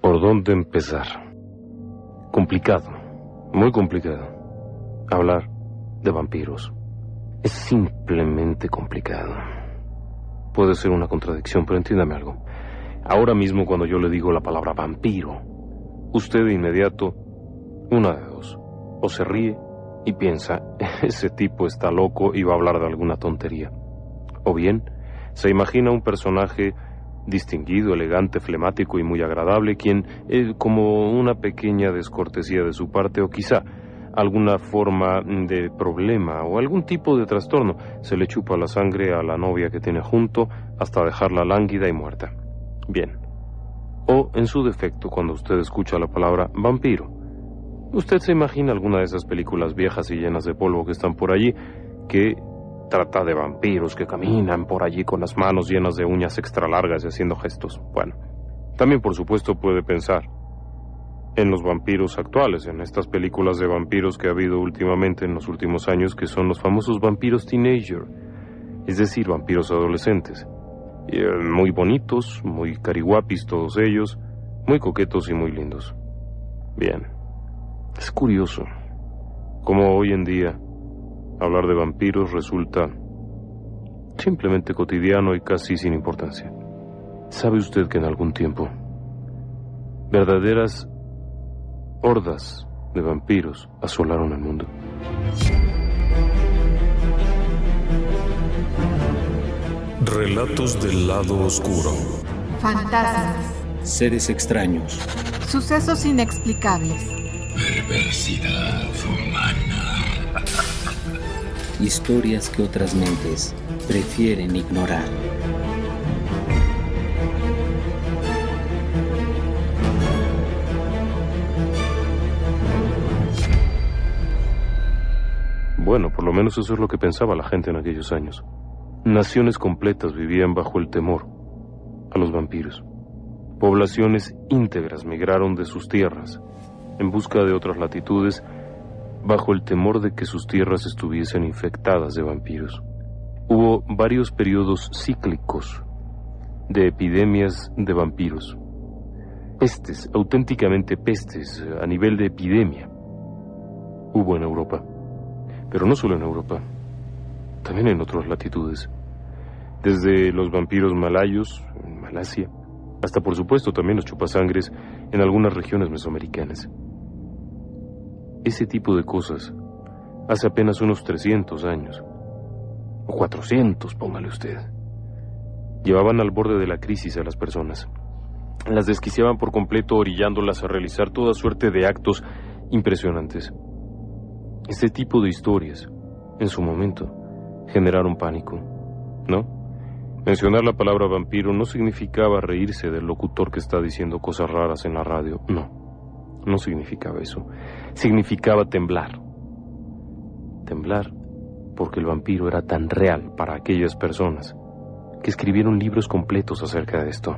¿Por dónde empezar? Complicado, muy complicado. Hablar de vampiros es simplemente complicado. Puede ser una contradicción, pero entiéndame algo. Ahora mismo, cuando yo le digo la palabra vampiro, usted de inmediato, una de dos, o se ríe y piensa, ese tipo está loco y va a hablar de alguna tontería. O bien, se imagina un personaje distinguido, elegante, flemático y muy agradable, quien, como una pequeña descortesía de su parte, o quizá alguna forma de problema o algún tipo de trastorno, se le chupa la sangre a la novia que tiene junto hasta dejarla lánguida y muerta. Bien. O, en su defecto, cuando usted escucha la palabra vampiro, usted se imagina alguna de esas películas viejas y llenas de polvo que están por allí, que trata de vampiros que caminan por allí con las manos llenas de uñas extra largas y haciendo gestos. Bueno, también por supuesto puede pensar en los vampiros actuales, en estas películas de vampiros que ha habido últimamente en los últimos años, que son los famosos vampiros teenager, es decir, vampiros adolescentes. Muy bonitos, muy cariguapis todos ellos, muy coquetos y muy lindos. Bien, es curioso cómo hoy en día hablar de vampiros resulta simplemente cotidiano y casi sin importancia. ¿Sabe usted que en algún tiempo verdaderas hordas de vampiros asolaron el mundo? Relatos del lado oscuro. Fantasmas. Seres extraños. Sucesos inexplicables. Perversidad humana. Historias que otras mentes prefieren ignorar. Bueno, por lo menos eso es lo que pensaba la gente en aquellos años. Naciones completas vivían bajo el temor a los vampiros. Poblaciones íntegras migraron de sus tierras en busca de otras latitudes bajo el temor de que sus tierras estuviesen infectadas de vampiros. Hubo varios periodos cíclicos de epidemias de vampiros. Pestes, auténticamente pestes, a nivel de epidemia, hubo en Europa. Pero no solo en Europa, también en otras latitudes. Desde los vampiros malayos, en Malasia, hasta por supuesto también los chupasangres en algunas regiones mesoamericanas. Ese tipo de cosas, hace apenas unos 300 años, o 400, póngale usted, llevaban al borde de la crisis a las personas. Las desquiciaban por completo, orillándolas a realizar toda suerte de actos impresionantes. Este tipo de historias, en su momento, generaron pánico, ¿no? Mencionar la palabra vampiro no significaba reírse del locutor que está diciendo cosas raras en la radio, no significaba eso. Significaba temblar. Temblar porque el vampiro era tan real para aquellas personas que escribieron libros completos acerca de esto.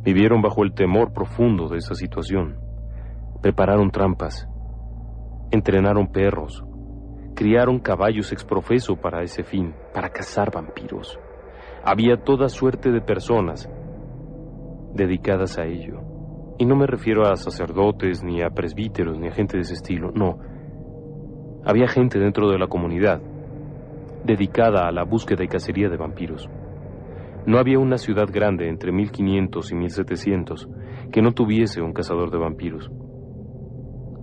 Vivieron bajo el temor profundo de esa situación. Prepararon trampas. Entrenaron perros, criaron caballos exprofeso para ese fin, para cazar vampiros. Había toda suerte de personas dedicadas a ello. Y no me refiero a sacerdotes, ni a presbíteros, ni a gente de ese estilo, no. Había gente dentro de la comunidad dedicada a la búsqueda y cacería de vampiros. No había una ciudad grande entre 1500 y 1700 que no tuviese un cazador de vampiros.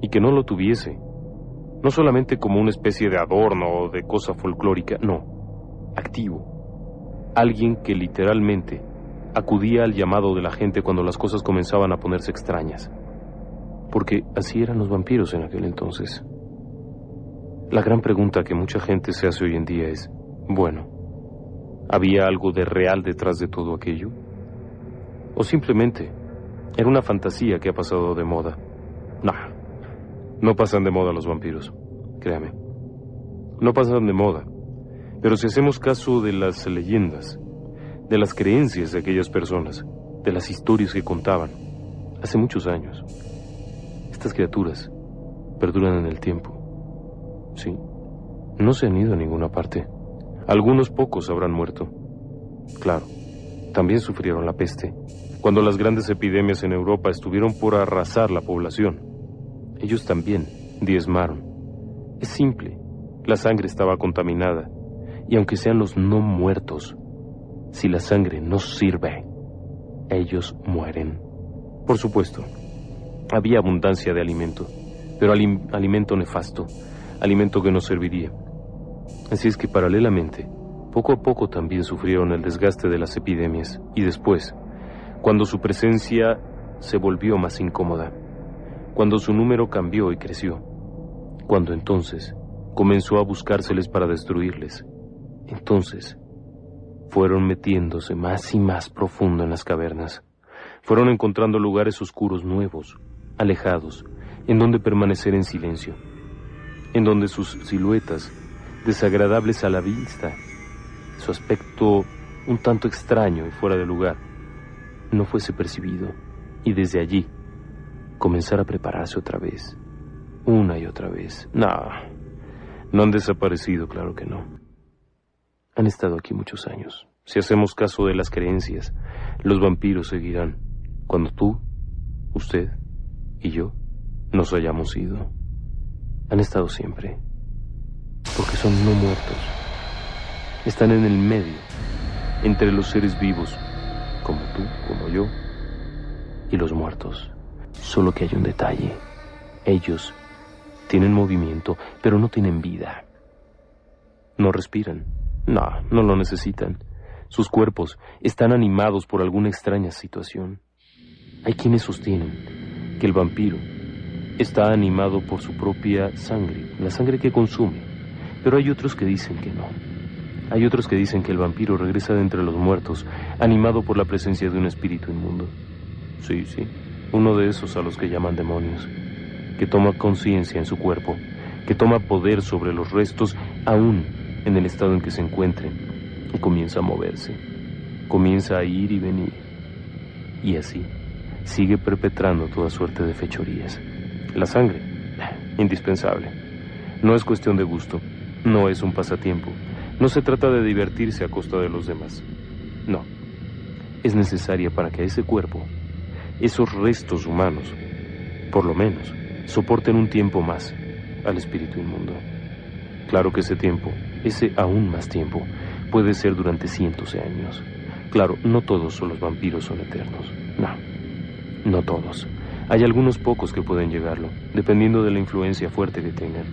Y que no lo tuviese no solamente como una especie de adorno o de cosa folclórica, no, activo. Alguien que literalmente acudía al llamado de la gente cuando las cosas comenzaban a ponerse extrañas. Porque así eran los vampiros en aquel entonces. La gran pregunta que mucha gente se hace hoy en día es, bueno, ¿había algo de real detrás de todo aquello? ¿O simplemente era una fantasía que ha pasado de moda? No pasan de moda los vampiros, créame. No pasan de moda. Pero si hacemos caso de las leyendas, de las creencias de aquellas personas, de las historias que contaban, hace muchos años, estas criaturas perduran en el tiempo. Sí, no se han ido a ninguna parte. Algunos pocos habrán muerto. Claro, también sufrieron la peste, Cuando las grandes epidemias en Europa estuvieron por arrasar la población, ellos también diezmaron. Es simple, la sangre estaba contaminada, y aunque sean los no muertos, si la sangre no sirve, ellos mueren. Por supuesto, había abundancia de alimento, pero alimento nefasto, alimento que no serviría. Así es que paralelamente, poco a poco también sufrieron el desgaste de las epidemias, y después, cuando su presencia se volvió más incómoda, cuando su número cambió y creció, cuando entonces comenzó a buscárseles para destruirles, entonces fueron metiéndose más y más profundo en las cavernas, fueron encontrando lugares oscuros nuevos, alejados, en donde permanecer en silencio, en donde sus siluetas, desagradables a la vista, su aspecto un tanto extraño y fuera de lugar, no fuese percibido, y desde allí comenzar a prepararse otra vez, una y otra vez. No han desaparecido, claro que no. Han estado aquí muchos años. Si hacemos caso de las creencias, los vampiros seguirán cuando tú, usted y yo nos hayamos ido. Han estado siempre, porque son no muertos. Están en el medio, entre los seres vivos, como tú, como yo, y los muertos. Solo que hay un detalle. Ellos tienen movimiento, pero no tienen vida. No respiran. No lo necesitan. Sus cuerpos están animados por alguna extraña situación. Hay quienes sostienen que el vampiro está animado por su propia sangre, la sangre que consume. Pero hay otros que dicen que no. Hay otros que dicen que el vampiro regresa de entre los muertos, animado por la presencia de un espíritu inmundo. Sí, uno de esos a los que llaman demonios, que toma conciencia en su cuerpo, que toma poder sobre los restos aún en el estado en que se encuentren, y comienza a moverse, comienza a ir y venir, y así sigue perpetrando toda suerte de fechorías. La sangre, indispensable. No es cuestión de gusto, no es un pasatiempo, no se trata de divertirse a costa de los demás. No, es necesaria para que ese cuerpo, esos restos humanos, por lo menos, soporten un tiempo más al espíritu inmundo. Claro que ese tiempo, ese aún más tiempo, puede ser durante cientos de años. Claro, no todos los vampiros son eternos. No todos. Hay algunos pocos que pueden llegarlo, dependiendo de la influencia fuerte que tengan.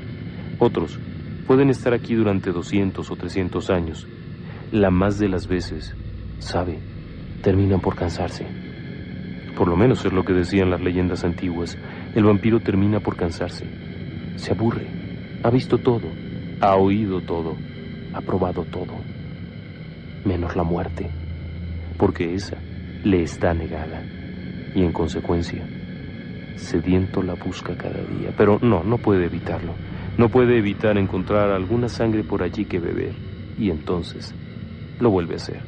Otros pueden estar aquí durante 200 o 300 años. La más de las veces, terminan por cansarse. Por lo menos es lo que decían las leyendas antiguas. El vampiro termina por cansarse. Se aburre. Ha visto todo. Ha oído todo. Ha probado todo. Menos la muerte. Porque esa le está negada. Y en consecuencia, sediento la busca cada día. Pero no puede evitarlo. No puede evitar encontrar alguna sangre por allí que beber. Y entonces lo vuelve a hacer.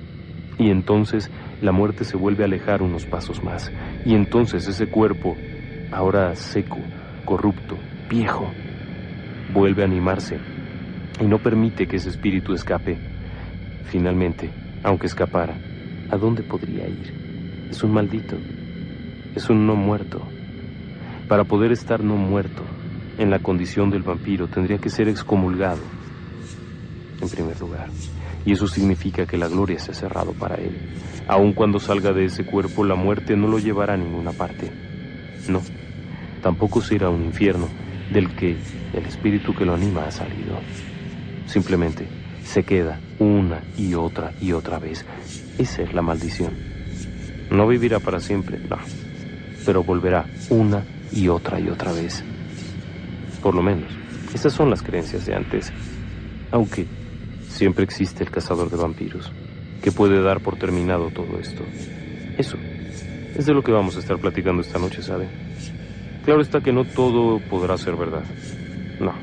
Y entonces la muerte se vuelve a alejar unos pasos más. Y entonces ese cuerpo, ahora seco, corrupto, viejo, vuelve a animarse y no permite que ese espíritu escape. Finalmente, aunque escapara, ¿a dónde podría ir? Es un maldito, es un no muerto. Para poder estar no muerto, en la condición del vampiro, tendría que ser excomulgado, en primer lugar. Y eso significa que la gloria se ha cerrado para él. Aun cuando salga de ese cuerpo, la muerte no lo llevará a ninguna parte. No, tampoco se irá a un infierno del que el espíritu que lo anima ha salido. Simplemente se queda una y otra vez. Esa es la maldición. No vivirá para siempre, no, pero volverá una y otra vez. Por lo menos, esas son las creencias de antes. Aunque siempre existe el cazador de vampiros, que puede dar por terminado todo esto. Eso es de lo que vamos a estar platicando esta noche, ¿sabe? Claro está que no todo podrá ser verdad. No.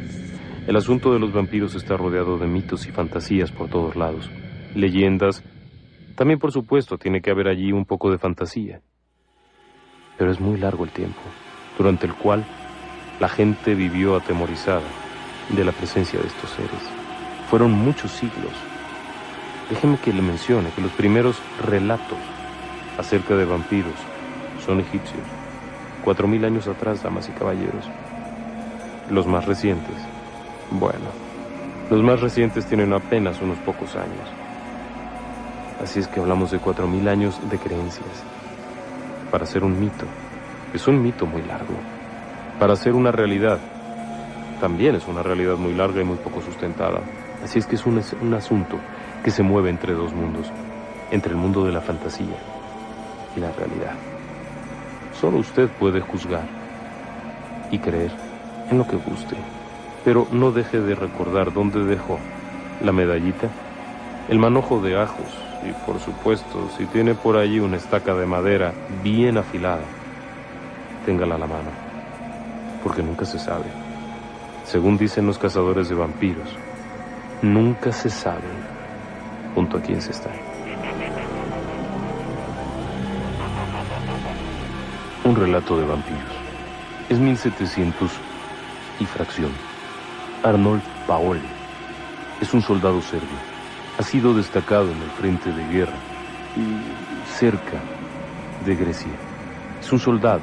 El asunto de los vampiros está rodeado de mitos y fantasías por todos lados. Leyendas. También, por supuesto, tiene que haber allí un poco de fantasía. Pero es muy largo el tiempo, durante el cual la gente vivió atemorizada de la presencia de estos seres. Fueron muchos siglos. Déjeme que le mencione que los primeros relatos acerca de vampiros son egipcios. 4000 años atrás, damas y caballeros. Los más recientes, bueno, los más recientes tienen apenas unos pocos años. Así es que hablamos de 4000 años de creencias. Para ser un mito, es un mito muy largo. Para ser una realidad, también es una realidad muy larga y muy poco sustentada. Así es que es un asunto que se mueve entre dos mundos, entre el mundo de la fantasía y la realidad. Solo usted puede juzgar y creer en lo que guste, pero no deje de recordar dónde dejó la medallita, el manojo de ajos y, por supuesto, si tiene por allí una estaca de madera bien afilada, téngala a la mano, porque nunca se sabe. Según dicen los cazadores de vampiros, nunca se sabe junto a quién se está. Un relato de vampiros. Es 1700 y fracción. Arnold Paoli es un soldado serbio. Ha sido destacado en el frente de guerra cerca de Grecia. Es un soldado.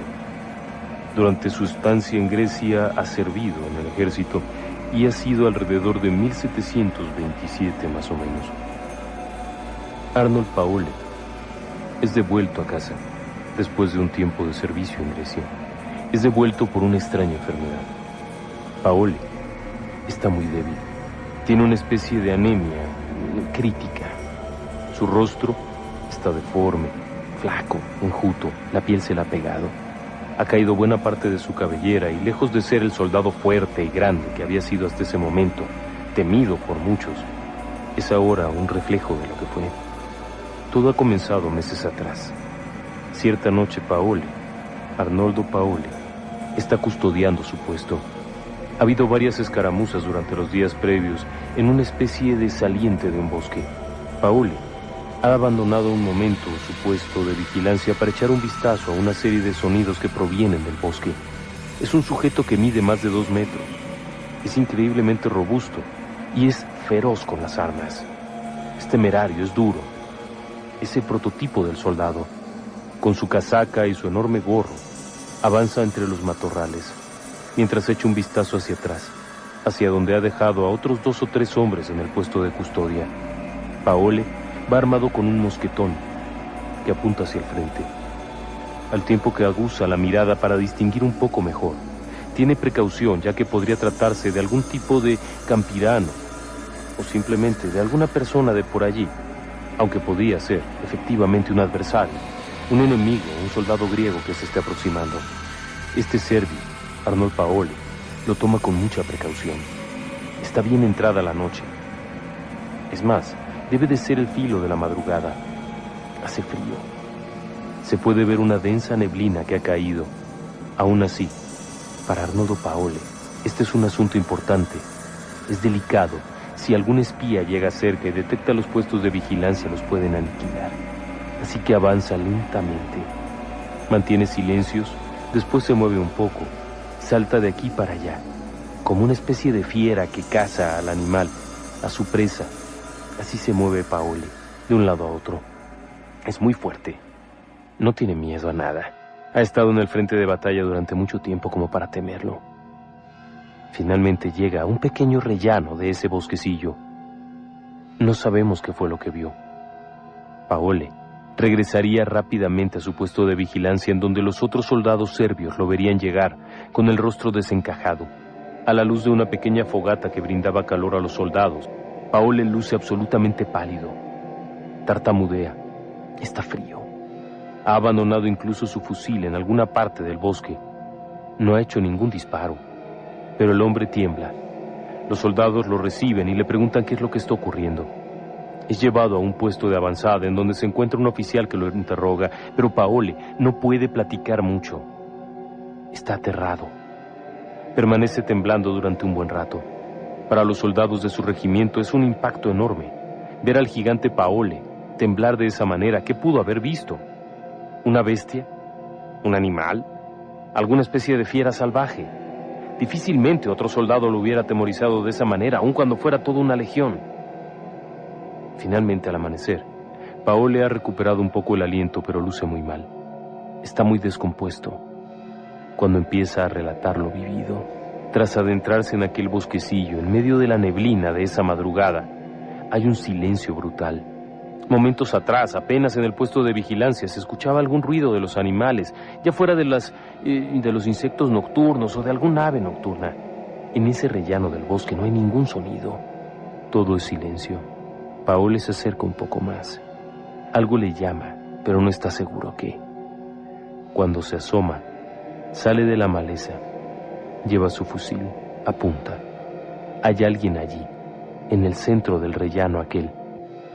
Durante su estancia en Grecia ha servido en el ejército y ha sido alrededor de 1727 más o menos. Arnold Paoli es devuelto a casa después de un tiempo de servicio en Grecia. Es devuelto por una extraña enfermedad. Paoli está muy débil. Tiene una especie de anemia crítica. Su rostro está deforme, flaco, enjuto, la piel se le ha pegado. Ha caído buena parte de su cabellera y lejos de ser el soldado fuerte y grande que había sido hasta ese momento, temido por muchos, es ahora un reflejo de lo que fue. Todo ha comenzado meses atrás. Cierta noche Arnoldo Paoli, está custodiando su puesto. Ha habido varias escaramuzas durante los días previos en una especie de saliente de un bosque. Paoli ha abandonado un momento su puesto de vigilancia para echar un vistazo a una serie de sonidos que provienen del bosque. Es un sujeto que mide más de 2 metros. Es increíblemente robusto y es feroz con las armas. Es temerario, es duro. Es el prototipo del soldado. Con su casaca y su enorme gorro, avanza entre los matorrales, mientras echa un vistazo hacia atrás, hacia donde ha dejado a otros 2 o 3 hombres en el puesto de custodia. Paoli va armado con un mosquetón que apunta hacia el frente, al tiempo que aguza la mirada para distinguir un poco mejor. Tiene precaución, ya que podría tratarse de algún tipo de campirano o simplemente de alguna persona de por allí, aunque podía ser efectivamente un adversario, un enemigo, un soldado griego que se esté aproximando. Este serbio, Arnold Paoli, lo toma con mucha precaución. Está bien entrada la noche. Es más, debe de ser el filo de la madrugada. Hace frío. Se puede ver una densa neblina que ha caído. Aún así, para Arnoldo Paoli, este es un asunto importante. Es delicado. Si algún espía llega cerca y detecta los puestos de vigilancia, los pueden aniquilar. Así que avanza lentamente. Mantiene silencios, después se mueve un poco. Salta de aquí para allá, como una especie de fiera que caza al animal, a su presa. Así se mueve Paoli, de un lado a otro. Es muy fuerte. No tiene miedo a nada. Ha estado en el frente de batalla durante mucho tiempo como para temerlo. Finalmente llega a un pequeño rellano de ese bosquecillo. No sabemos qué fue lo que vio. Paoli regresaría rápidamente a su puesto de vigilancia, en donde los otros soldados serbios lo verían llegar con el rostro desencajado. A la luz de una pequeña fogata que brindaba calor a los soldados, Paoli luce absolutamente pálido. Tartamudea. Está frío. Ha abandonado incluso su fusil en alguna parte del bosque. No ha hecho ningún disparo, pero el hombre tiembla. Los soldados lo reciben y le preguntan qué es lo que está ocurriendo. Es llevado a un puesto de avanzada en donde se encuentra un oficial que lo interroga, pero Paoli no puede platicar mucho. Está aterrado. Permanece temblando durante un buen rato. Para los soldados de su regimiento es un impacto enorme. Ver al gigante Paoli temblar de esa manera, ¿qué pudo haber visto? ¿Una bestia? ¿Un animal? ¿Alguna especie de fiera salvaje? Difícilmente otro soldado lo hubiera atemorizado de esa manera, aun cuando fuera toda una legión. Finalmente, al amanecer, Paole ha recuperado un poco el aliento, pero luce muy mal. Está muy descompuesto. Cuando empieza a relatar lo vivido, tras adentrarse en aquel bosquecillo, en medio de la neblina de esa madrugada, hay un silencio brutal. Momentos atrás, apenas en el puesto de vigilancia, se escuchaba algún ruido de los animales, ya fuera de los insectos nocturnos o de alguna ave nocturna. En ese rellano del bosque no hay ningún sonido. Todo es silencio. Paole se acerca un poco más. Algo le llama, pero no está seguro qué. Cuando se asoma, sale de la maleza. Lleva su fusil, apunta. Hay alguien allí, en el centro del rellano aquel.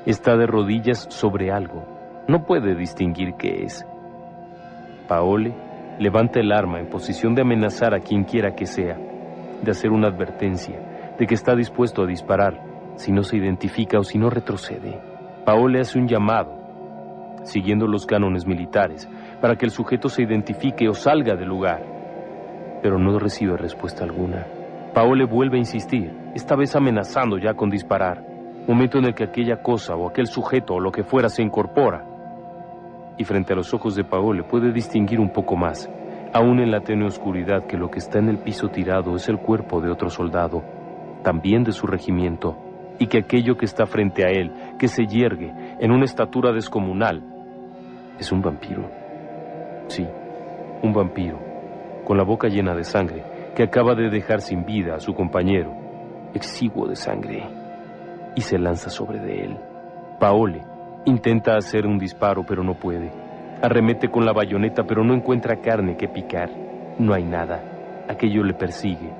Está de rodillas sobre algo. No puede distinguir qué es. Paole levanta el arma en posición de amenazar a quien quiera que sea, de hacer una advertencia, de que está dispuesto a disparar, si no se identifica o si no retrocede. Paole hace un llamado, siguiendo los cánones militares, para que el sujeto se identifique o salga del lugar, pero no recibe respuesta alguna. Paole vuelve a insistir, esta vez amenazando ya con disparar, momento en el que aquella cosa o aquel sujeto o lo que fuera se incorpora, y frente a los ojos de Paole puede distinguir un poco más, aún en la tenue oscuridad, que lo que está en el piso tirado es el cuerpo de otro soldado, también de su regimiento, y que aquello que está frente a él, que se yergue en una estatura descomunal, es un vampiro. Sí, un vampiro, con la boca llena de sangre, que acaba de dejar sin vida a su compañero, exiguo de sangre, y se lanza sobre de él. Paole intenta hacer un disparo, pero no puede. Arremete con la bayoneta, pero no encuentra carne que picar. No hay nada. Aquello le persigue.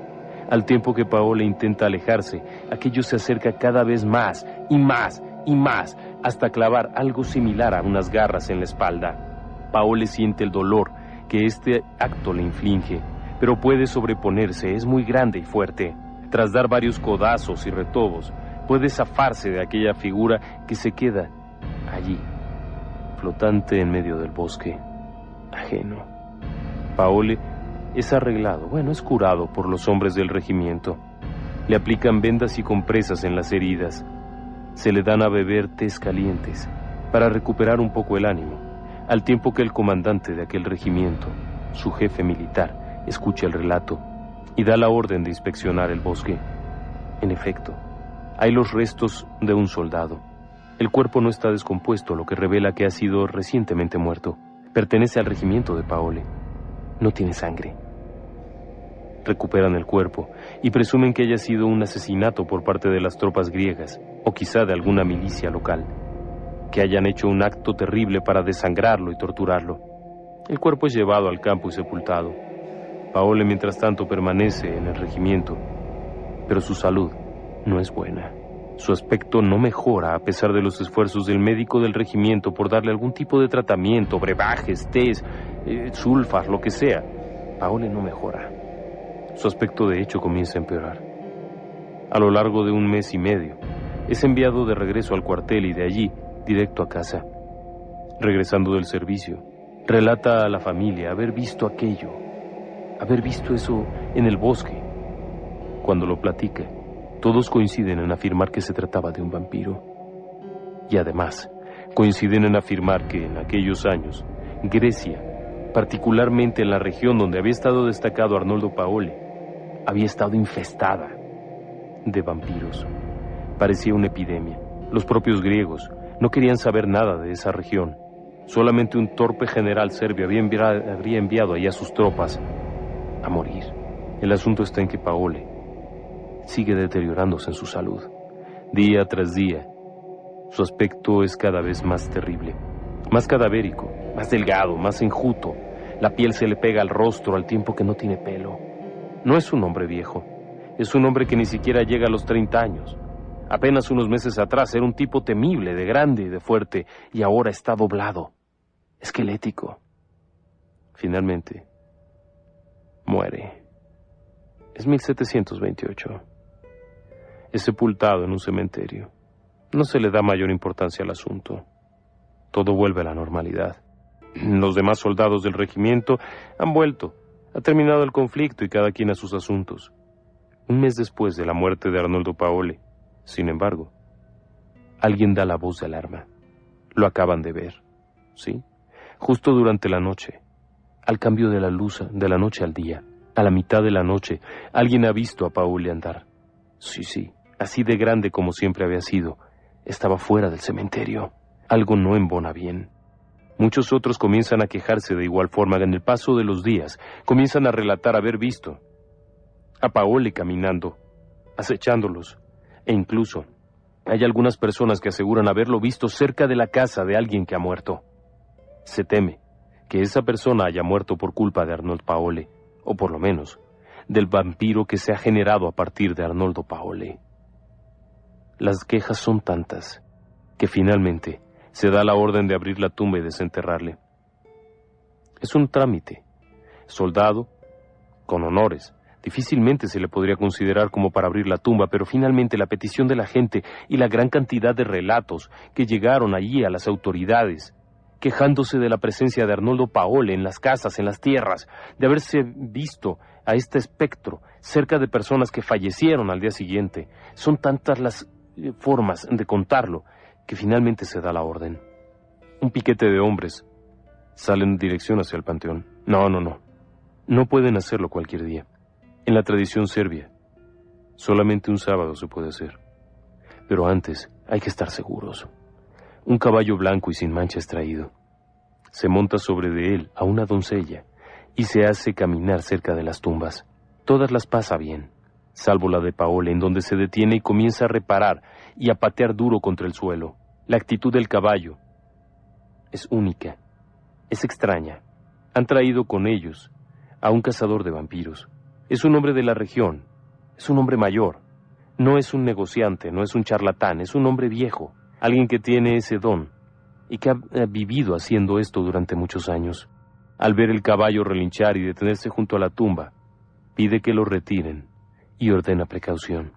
Al tiempo que Paole intenta alejarse, aquello se acerca cada vez más y más y más, hasta clavar algo similar a unas garras en la espalda. Paole siente el dolor que este acto le inflige, pero puede sobreponerse, es muy grande y fuerte. Tras dar varios codazos y retobos, puede zafarse de aquella figura que se queda allí, flotante en medio del bosque, ajeno. Paole es arreglado, es curado por los hombres del regimiento. Le aplican vendas y compresas en las heridas. Se le dan a beber tés calientes para recuperar un poco el ánimo, al tiempo que el comandante de aquel regimiento, su jefe militar, escucha el relato y da la orden de inspeccionar el bosque. En efecto, hay los restos de un soldado. El cuerpo no está descompuesto, lo que revela que ha sido recientemente muerto. Pertenece al regimiento de Paole. No tiene sangre. Recuperan el cuerpo y presumen que haya sido un asesinato por parte de las tropas griegas, o quizá de alguna milicia local, que hayan hecho un acto terrible para desangrarlo y torturarlo. El cuerpo es llevado al campo y sepultado. Paole, mientras tanto, permanece en el regimiento, pero su salud no es buena. Su aspecto no mejora a pesar de los esfuerzos del médico del regimiento por darle algún tipo de tratamiento, brebajes, tés, sulfas, lo que sea. Paole no mejora. Su aspecto de hecho comienza a empeorar. A lo largo de 1 mes y medio, es enviado de regreso al cuartel y de allí directo a casa. Regresando del servicio, relata a la familia haber visto aquello, haber visto eso en el bosque. Cuando lo platica, todos coinciden en afirmar que se trataba de un vampiro. Y además, coinciden en afirmar que en aquellos años, Grecia, particularmente en la región donde había estado destacado Arnoldo Paole, había estado infestada de vampiros. Parecía una epidemia. Los propios griegos no querían saber nada de esa región. Solamente un torpe general serbio habría enviado allá sus tropas a morir. El asunto está en que Paole sigue deteriorándose en su salud. Día tras día, su aspecto es cada vez más terrible, más cadavérico, más delgado, más enjuto. La piel se le pega al rostro al tiempo que no tiene pelo. No es un hombre viejo, es un hombre que ni siquiera llega a los 30 años. Apenas unos meses atrás era un tipo temible, de grande y de fuerte, y ahora está doblado, esquelético. Finalmente, muere. Es 1728. Es sepultado en un cementerio. No se le da mayor importancia al asunto. Todo vuelve a la normalidad. Los demás soldados del regimiento han vuelto. Ha terminado el conflicto y cada quien a sus asuntos. 1 mes después de la muerte de Arnoldo Paole, sin embargo, alguien da la voz de alarma. Lo acaban de ver, ¿sí? Justo durante la noche, al cambio de la luz de la noche al día, a la mitad de la noche, alguien ha visto a Paole andar. Sí, así de grande como siempre había sido. Estaba fuera del cementerio. Algo no embona bien. Muchos otros comienzan a quejarse de igual forma. En el paso de los días, comienzan a relatar haber visto a Paole caminando, acechándolos, e incluso hay algunas personas que aseguran haberlo visto cerca de la casa de alguien que ha muerto. Se teme que esa persona haya muerto por culpa de Arnold Paole, o por lo menos del vampiro que se ha generado a partir de Arnoldo Paole. Las quejas son tantas que finalmente se da la orden de abrir la tumba y desenterrarle. Es un trámite. Soldado, con honores. Difícilmente se le podría considerar como para abrir la tumba, pero finalmente la petición de la gente y la gran cantidad de relatos que llegaron allí a las autoridades, quejándose de la presencia de Arnoldo Paole en las casas, en las tierras, de haberse visto a este espectro cerca de personas que fallecieron al día siguiente. Son tantas las formas de contarlo que finalmente se da la orden. Un piquete de hombres salen en dirección hacia el panteón. No pueden hacerlo cualquier día. En la tradición serbia, solamente un sábado se puede hacer. Pero antes hay que estar seguros. Un caballo blanco y sin mancha es traído. Se monta sobre de él a una doncella y se hace caminar cerca de las tumbas. Todas las pasa bien, salvo la de Paole, en donde se detiene y comienza a reparar y a patear duro contra el suelo. La actitud del caballo es única, es extraña. Han traído con ellos a un cazador de vampiros. Es un hombre de la región, es un hombre mayor. No es un negociante, no es un charlatán, es un hombre viejo. Alguien que tiene ese don y que ha vivido haciendo esto durante muchos años. Al ver el caballo relinchar y detenerse junto a la tumba, pide que lo retiren y ordena precaución.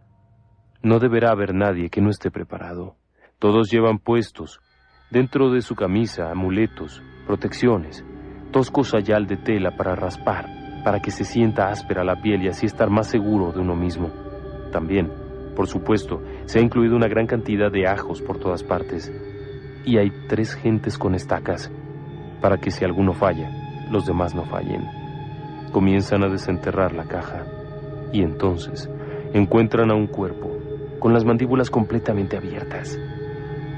No deberá haber nadie que no esté preparado. Todos llevan puestos, dentro de su camisa, amuletos, protecciones, tosco sayal de tela para raspar, para que se sienta áspera la piel y así estar más seguro de uno mismo. También, por supuesto, se ha incluido una gran cantidad de ajos por todas partes. Y hay 3 gentes con estacas, para que si alguno falla, los demás no fallen. Comienzan a desenterrar la caja, y entonces encuentran a un cuerpo, con las mandíbulas completamente abiertas.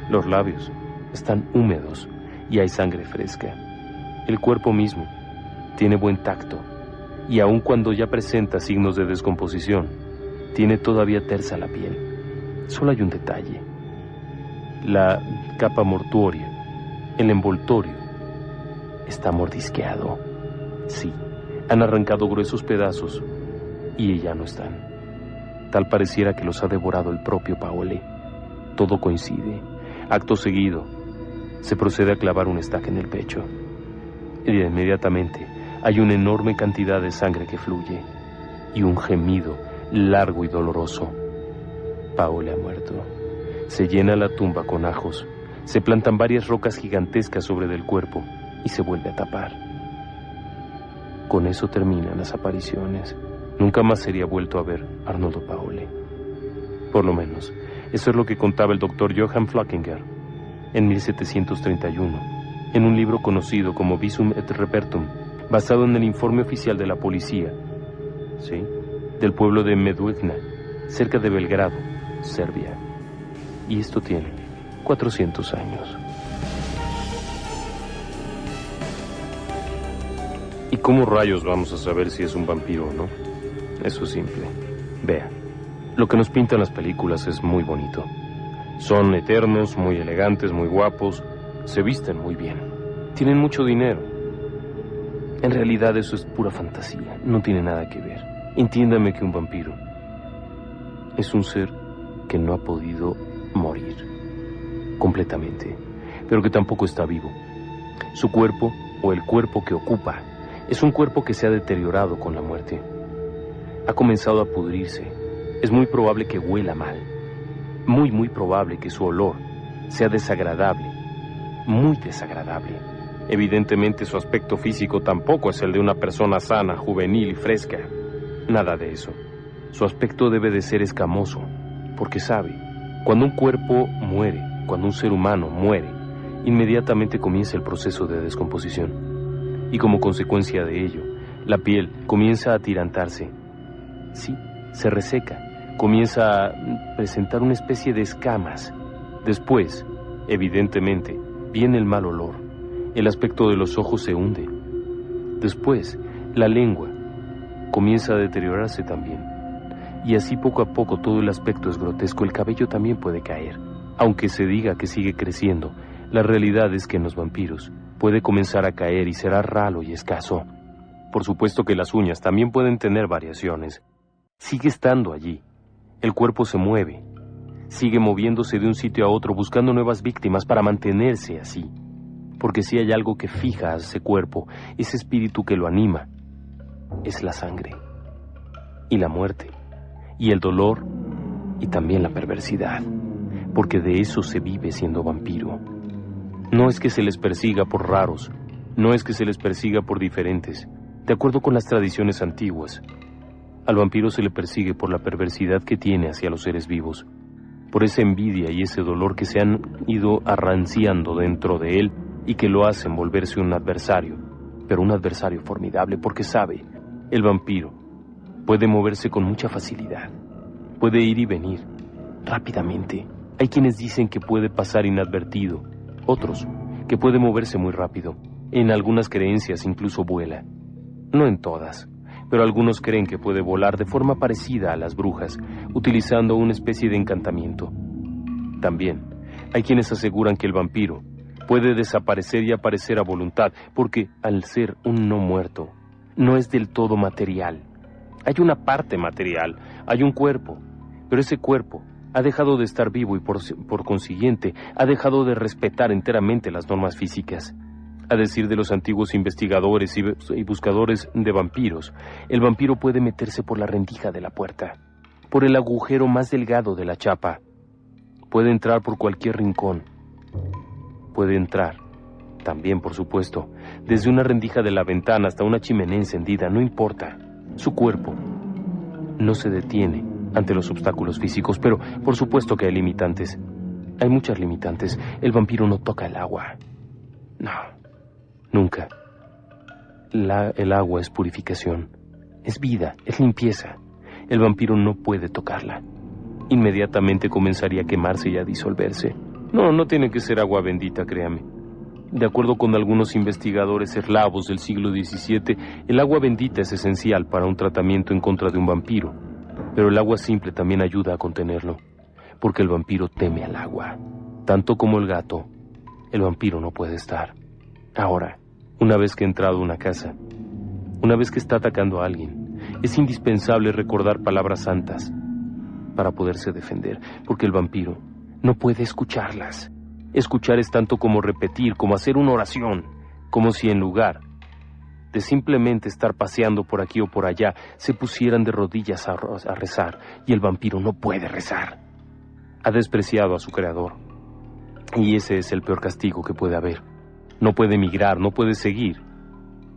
Los labios están húmedos y hay sangre fresca. El cuerpo mismo tiene buen tacto, y aun cuando ya presenta signos de descomposición, tiene todavía tersa la piel. Solo hay un detalle. La capa mortuoria, el envoltorio, está mordisqueado. Sí, han arrancado gruesos pedazos y ya no están. Tal pareciera que los ha devorado el propio Paole. Todo coincide. Acto seguido, se procede a clavar una estaca en el pecho. Y inmediatamente hay una enorme cantidad de sangre que fluye y un gemido largo y doloroso. Paole ha muerto. Se llena la tumba con ajos, se plantan varias rocas gigantescas sobre del cuerpo y se vuelve a tapar. Con eso terminan las apariciones. Nunca más sería vuelto a ver Arnoldo Paole. Por lo menos, eso es lo que contaba el doctor Johann Flockinger en 1731, en un libro conocido como Visum et Repertum, basado en el informe oficial de la policía, ¿sí?, del pueblo de Medujna, cerca de Belgrado, Serbia. Y esto tiene 400 años. ¿Y cómo rayos vamos a saber si es un vampiro o no? Eso es simple. Vea, lo que nos pintan las películas es muy bonito. Son eternos, muy elegantes, muy guapos, se visten muy bien, tienen mucho dinero. En realidad eso es pura fantasía, no tiene nada que ver. Entiéndame que un vampiro es un ser que no ha podido morir completamente, pero que tampoco está vivo. Su cuerpo, o el cuerpo que ocupa, es un cuerpo que se ha deteriorado con la muerte. Ha comenzado a pudrirse. Es muy probable que huela mal. Muy probable que su olor sea desagradable. Muy desagradable. Evidentemente su aspecto físico tampoco es el de una persona sana, juvenil y fresca. Nada de eso. Su aspecto debe de ser escamoso, porque sabe, cuando un cuerpo muere, cuando un ser humano muere, inmediatamente comienza el proceso de descomposición. Y como consecuencia de ello, la piel comienza a atirantarse. Sí, se reseca, comienza a presentar una especie de escamas. Después, evidentemente, viene el mal olor. El aspecto de los ojos se hunde. Después, la lengua comienza a deteriorarse también. Y así poco a poco todo el aspecto es grotesco. El cabello también puede caer. Aunque se diga que sigue creciendo, la realidad es que en los vampiros puede comenzar a caer y será ralo y escaso. Por supuesto que las uñas también pueden tener variaciones. Sigue estando allí. El cuerpo se mueve. Sigue moviéndose de un sitio a otro buscando nuevas víctimas para mantenerse así. Porque si hay algo que fija a ese cuerpo, ese espíritu que lo anima, es la sangre, y la muerte, y el dolor, y también la perversidad. Porque de eso se vive siendo vampiro. No es que se les persiga por raros, no es que se les persiga por diferentes. De acuerdo con las tradiciones antiguas, al vampiro se le persigue por la perversidad que tiene hacia los seres vivos, por esa envidia y ese dolor que se han ido arranciando dentro de él y que lo hacen volverse un adversario, pero un adversario formidable porque sabe, el vampiro puede moverse con mucha facilidad, puede ir y venir rápidamente. Hay quienes dicen que puede pasar inadvertido, otros que puede moverse muy rápido. En algunas creencias incluso vuela. No en todas, pero algunos creen que puede volar de forma parecida a las brujas, utilizando una especie de encantamiento. También hay quienes aseguran que el vampiro puede desaparecer y aparecer a voluntad, porque al ser un no muerto, no es del todo material. Hay una parte material, hay un cuerpo, pero ese cuerpo ha dejado de estar vivo y por consiguiente ha dejado de respetar enteramente las normas físicas. A decir de los antiguos investigadores y buscadores de vampiros, el vampiro puede meterse por la rendija de la puerta, por el agujero más delgado de la chapa. Puede entrar por cualquier rincón. Puede entrar, también por supuesto, desde una rendija de la ventana hasta una chimenea encendida, no importa. Su cuerpo no se detiene ante los obstáculos físicos, pero por supuesto que hay limitantes. Hay muchas limitantes. El vampiro no toca el agua. No, nunca. El agua es purificación, es vida, es limpieza. El vampiro no puede tocarla. Inmediatamente comenzaría a quemarse y a disolverse. No tiene que ser agua bendita, créame. De acuerdo con algunos investigadores eslavos del siglo XVII, el agua bendita es esencial para un tratamiento en contra de un vampiro. Pero el agua simple también ayuda a contenerlo, porque el vampiro teme al agua. Tanto como el gato, el vampiro no puede estar. Ahora, una vez que ha entrado a una casa, una vez que está atacando a alguien, es indispensable recordar palabras santas para poderse defender, porque el vampiro no puede escucharlas. Escuchar es tanto como repetir, como hacer una oración, como si en lugar de simplemente estar paseando por aquí o por allá, se pusieran de rodillas a rezar, y el vampiro no puede rezar. Ha despreciado a su creador, y ese es el peor castigo que puede haber. No puede emigrar, no puede seguir,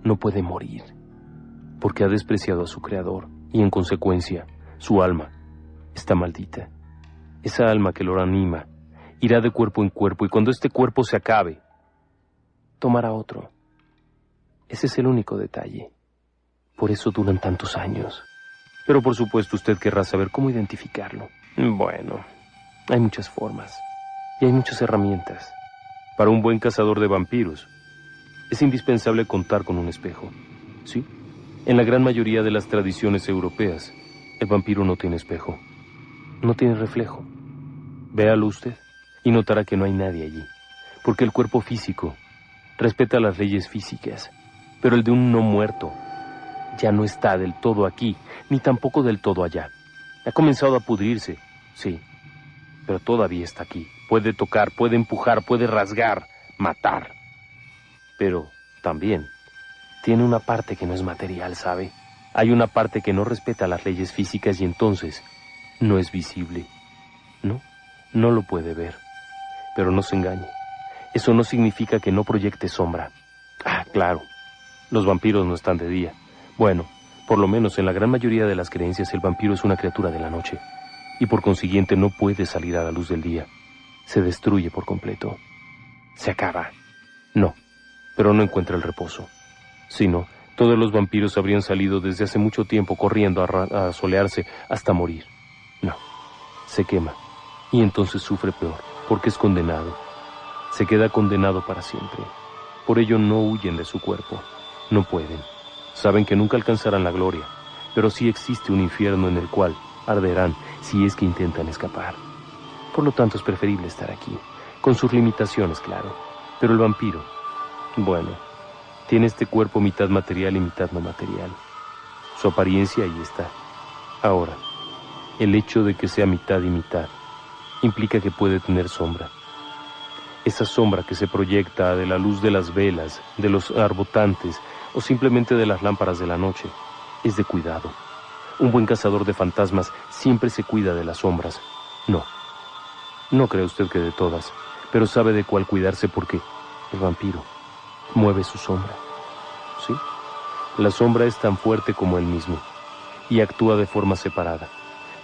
no puede morir, porque ha despreciado a su creador, y en consecuencia, su alma está maldita. Esa alma que lo anima irá de cuerpo en cuerpo, y cuando este cuerpo se acabe, tomará otro. Ese es el único detalle. Por eso duran tantos años. Pero por supuesto usted querrá saber cómo identificarlo. Bueno, hay muchas formas y hay muchas herramientas. Para un buen cazador de vampiros, es indispensable contar con un espejo. Sí, en la gran mayoría de las tradiciones europeas, el vampiro no tiene espejo. No tiene reflejo. Véalo usted y notará que no hay nadie allí, porque el cuerpo físico respeta las leyes físicas. Pero el de un no muerto ya no está del todo aquí, ni tampoco del todo allá. Ha comenzado a pudrirse, sí, pero todavía está aquí. Puede tocar, puede empujar, puede rasgar, matar. Pero también tiene una parte que no es material, ¿sabe? Hay una parte que no respeta las leyes físicas y entonces no es visible. No lo puede ver. Pero no se engañe. Eso no significa que no proyecte sombra. Ah, claro. Los vampiros no están de día. Bueno, por lo menos en la gran mayoría de las creencias el vampiro es una criatura de la noche y por consiguiente no puede salir a la luz del día. Se destruye por completo. Se acaba. No, pero no encuentra el reposo. Si no, todos los vampiros habrían salido desde hace mucho tiempo corriendo a solearse hasta morir. No, se quema. Y entonces sufre peor, porque es condenado. Se queda condenado para siempre. Por ello no huyen de su cuerpo. No pueden. Saben que nunca alcanzarán la gloria, pero sí existe un infierno en el cual arderán si es que intentan escapar. Por lo tanto es preferible estar aquí, con sus limitaciones, claro. Pero el vampiro, bueno, tiene este cuerpo mitad material y mitad no material. Su apariencia ahí está. Ahora, el hecho de que sea mitad y mitad implica que puede tener sombra. Esa sombra que se proyecta de la luz de las velas, de los arbotantes o simplemente de las lámparas de la noche, es de cuidado. Un buen cazador de fantasmas siempre se cuida de las sombras. No cree usted que de todas, pero sabe de cuál cuidarse porque el vampiro mueve su sombra. ¿Sí? La sombra es tan fuerte como él mismo y actúa de forma separada.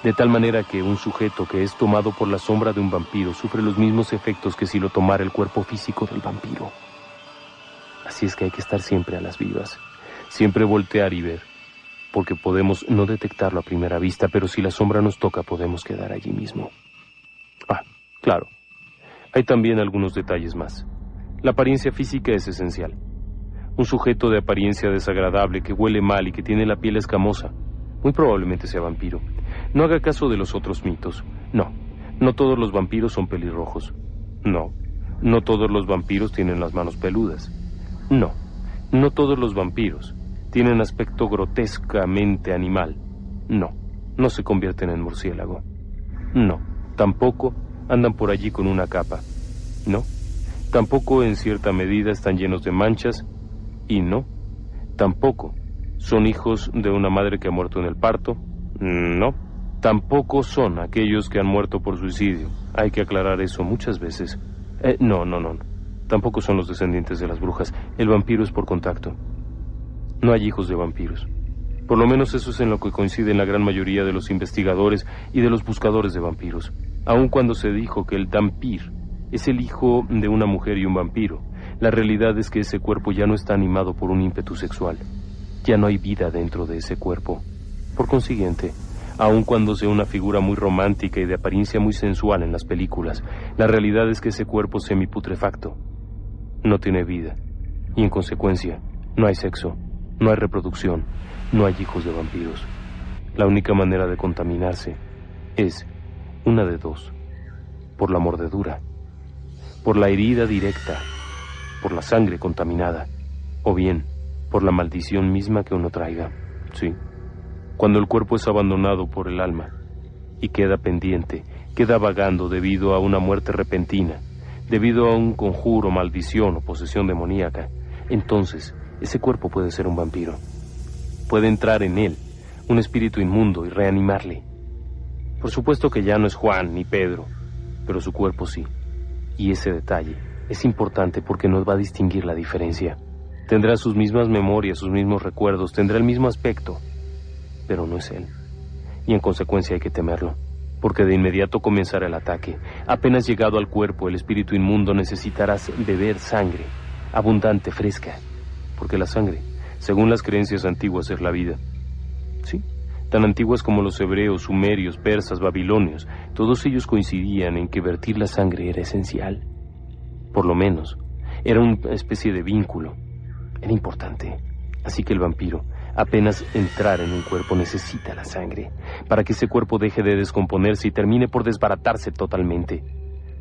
De tal manera que un sujeto que es tomado por la sombra de un vampiro sufre los mismos efectos que si lo tomara el cuerpo físico del vampiro. Así es que hay que estar siempre a las vivas, siempre voltear y ver, porque podemos no detectarlo a primera vista, pero si la sombra nos toca podemos quedar allí mismo. Claro, hay también algunos detalles más. La apariencia física es esencial. Un sujeto de apariencia desagradable, que huele mal y que tiene la piel escamosa, muy probablemente sea vampiro. No haga caso de los otros mitos. No todos los vampiros son pelirrojos. No todos los vampiros tienen las manos peludas. No todos los vampiros tienen aspecto grotescamente animal. No se convierten en murciélago. Tampoco andan por allí con una capa. Tampoco en cierta medida están llenos de manchas. Y tampoco son hijos de una madre que ha muerto en el parto. Tampoco son aquellos que han muerto por suicidio. Hay que aclarar eso muchas veces. No. Tampoco son los descendientes de las brujas. El vampiro es por contacto. No hay hijos de vampiros. Por lo menos eso es en lo que coinciden la gran mayoría de los investigadores y de los buscadores de vampiros. Aun cuando se dijo que el dampir es el hijo de una mujer y un vampiro, la realidad es que ese cuerpo ya no está animado por un ímpetu sexual. Ya no hay vida dentro de ese cuerpo. Por consiguiente, aun cuando sea una figura muy romántica y de apariencia muy sensual en las películas, la realidad es que ese cuerpo semiputrefacto no tiene vida. Y en consecuencia, no hay sexo, no hay reproducción, no hay hijos de vampiros. La única manera de contaminarse es una de dos: por la mordedura, por la herida directa, por la sangre contaminada, o bien por la maldición misma que uno traiga. Sí, cuando el cuerpo es abandonado por el alma y queda pendiente, queda vagando debido a una muerte repentina, debido a un conjuro, maldición o posesión demoníaca, entonces ese cuerpo puede ser un vampiro. Puede entrar en él un espíritu inmundo y reanimarle. Por supuesto que ya no es Juan ni Pedro, pero su cuerpo sí. Y ese detalle es importante porque nos va a distinguir la diferencia. Tendrá sus mismas memorias, sus mismos recuerdos, tendrá el mismo aspecto, pero no es él. Y en consecuencia hay que temerlo, porque de inmediato comenzará el ataque. Apenas llegado al cuerpo, el espíritu inmundo necesitará beber sangre, abundante, fresca, porque la sangre, según las creencias antiguas, es la vida. Sí, tan antiguas como los hebreos, sumerios, persas, babilonios, todos ellos coincidían en que vertir la sangre era esencial. Por lo menos, era una especie de vínculo. Era importante. Así que el vampiro, apenas entrar en un cuerpo, necesita la sangre para que ese cuerpo deje de descomponerse y termine por desbaratarse totalmente.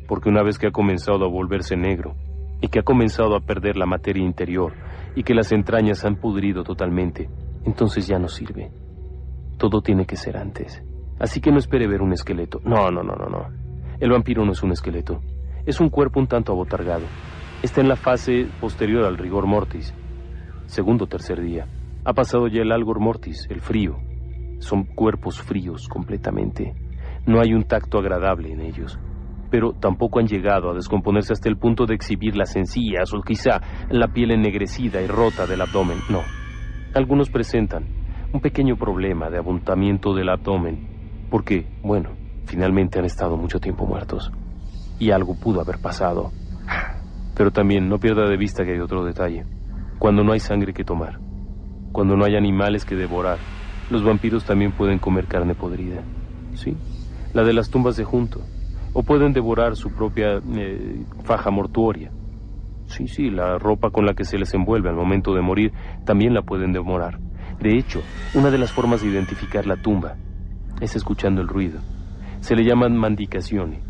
Porque una vez que ha comenzado a volverse negro y que ha comenzado a perder la materia interior y que las entrañas han pudrido totalmente, entonces ya no sirve. Todo tiene que ser antes. Así que no espere ver un esqueleto. No. El vampiro no es un esqueleto. Es un cuerpo un tanto abotargado. Está en la fase posterior al rigor mortis. Segundo o tercer día. Ha pasado ya el algor mortis, el frío. Son cuerpos fríos completamente. No hay un tacto agradable en ellos. Pero tampoco han llegado a descomponerse hasta el punto de exhibir las encías o quizá la piel ennegrecida y rota del abdomen. No. Algunos presentan un pequeño problema de abultamiento del abdomen, porque, finalmente han estado mucho tiempo muertos. Y algo pudo haber pasado. Pero también no pierda de vista que hay otro detalle. Cuando no hay sangre que tomar, cuando no hay animales que devorar, los vampiros también pueden comer carne podrida. Sí, la de las tumbas de junto. O pueden devorar su propia faja mortuoria. Sí, la ropa con la que se les envuelve al momento de morir también la pueden devorar. De hecho, una de las formas de identificar la tumba es escuchando el ruido. Se le llaman mandicazione.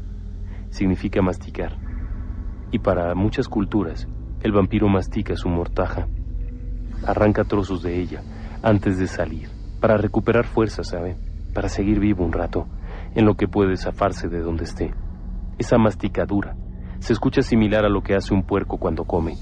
Significa masticar. Y para muchas culturas, el vampiro mastica su mortaja. Arranca trozos de ella antes de salir, para recuperar fuerza, ¿sabe? Para seguir vivo un rato, en lo que puede zafarse de donde esté. Esa masticadura se escucha similar a lo que hace un puerco cuando come.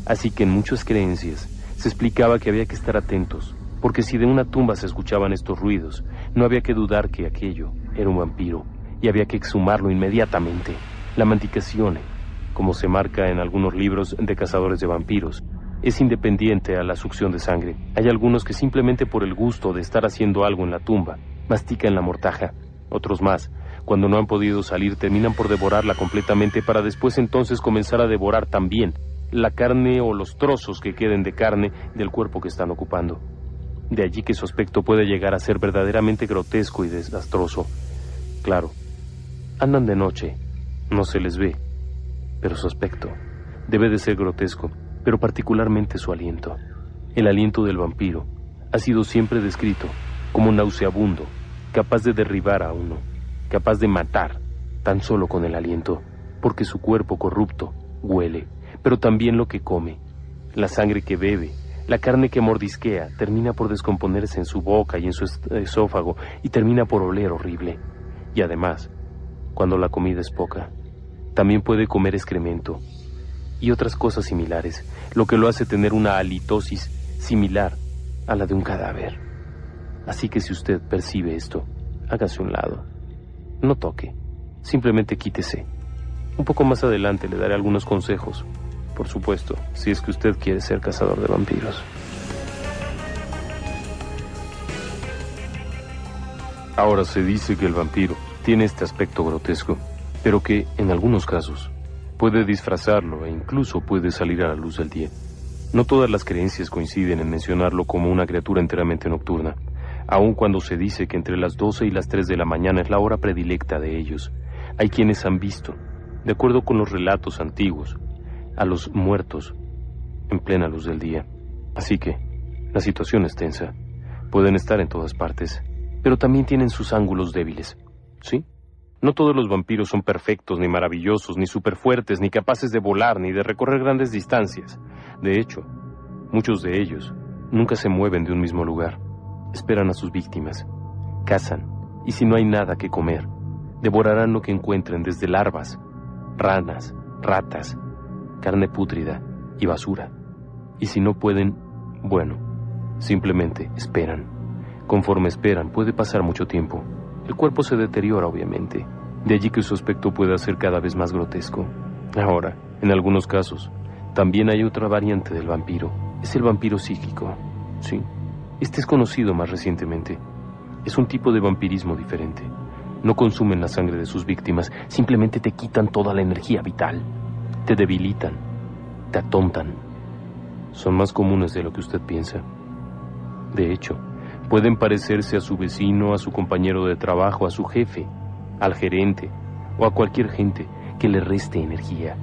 Así que en muchas creencias se explicaba que había que estar atentos, porque si de una tumba se escuchaban estos ruidos, no había que dudar que aquello era un vampiro, y había que exhumarlo inmediatamente. La mandicazione, como se marca en algunos libros de cazadores de vampiros, es independiente a la succión de sangre. Hay algunos que simplemente por el gusto de estar haciendo algo en la tumba, mastican la mortaja. Otros más, cuando no han podido salir, terminan por devorarla completamente para después entonces comenzar a devorar también la carne o los trozos que queden de carne del cuerpo que están ocupando. De allí que su aspecto puede llegar a ser verdaderamente grotesco y desastroso. Claro, andan de noche, no se les ve, pero su aspecto debe de ser grotesco, pero particularmente su aliento. El aliento del vampiro ha sido siempre descrito como nauseabundo, capaz de derribar a uno, capaz de matar tan solo con el aliento, porque su cuerpo corrupto huele, pero también lo que come, la sangre que bebe, la carne que mordisquea, termina por descomponerse en su boca y en su esófago y termina por oler horrible. Y además, cuando la comida es poca, también puede comer excremento y otras cosas similares, lo que lo hace tener una halitosis similar a la de un cadáver. Así que si usted percibe esto, hágase a un lado. No toque, simplemente quítese. Un poco más adelante le daré algunos consejos, por supuesto, si es que usted quiere ser cazador de vampiros. Ahora se dice que el vampiro tiene este aspecto grotesco, pero que, en algunos casos, puede disfrazarlo e incluso puede salir a la luz del día. No todas las creencias coinciden en mencionarlo como una criatura enteramente nocturna, aun cuando se dice que entre las 12 y las 3 de la mañana es la hora predilecta de ellos. Hay quienes han visto, de acuerdo con los relatos antiguos, a los muertos en plena luz del día. Así que la situación es tensa. Pueden estar en todas partes, pero también tienen sus ángulos débiles, ¿sí? No todos los vampiros son perfectos, ni maravillosos, ni superfuertes, ni capaces de volar, ni de recorrer grandes distancias. De hecho, muchos de ellos nunca se mueven de un mismo lugar. Esperan a sus víctimas, cazan, y si no hay nada que comer, devorarán lo que encuentren, desde larvas, ranas, ratas, carne pútrida y basura. Y si no pueden, bueno, simplemente esperan. Conforme esperan, puede pasar mucho tiempo. El cuerpo se deteriora, obviamente. De allí que su aspecto pueda ser cada vez más grotesco. Ahora, en algunos casos, también hay otra variante del vampiro. Es el vampiro psíquico. Sí, este es conocido más recientemente. Es un tipo de vampirismo diferente. No consumen la sangre de sus víctimas, simplemente te quitan toda la energía vital. Te debilitan, te atontan. Son más comunes de lo que usted piensa. De hecho, pueden parecerse a su vecino, a su compañero de trabajo, a su jefe, al gerente o a cualquier gente que le reste energía.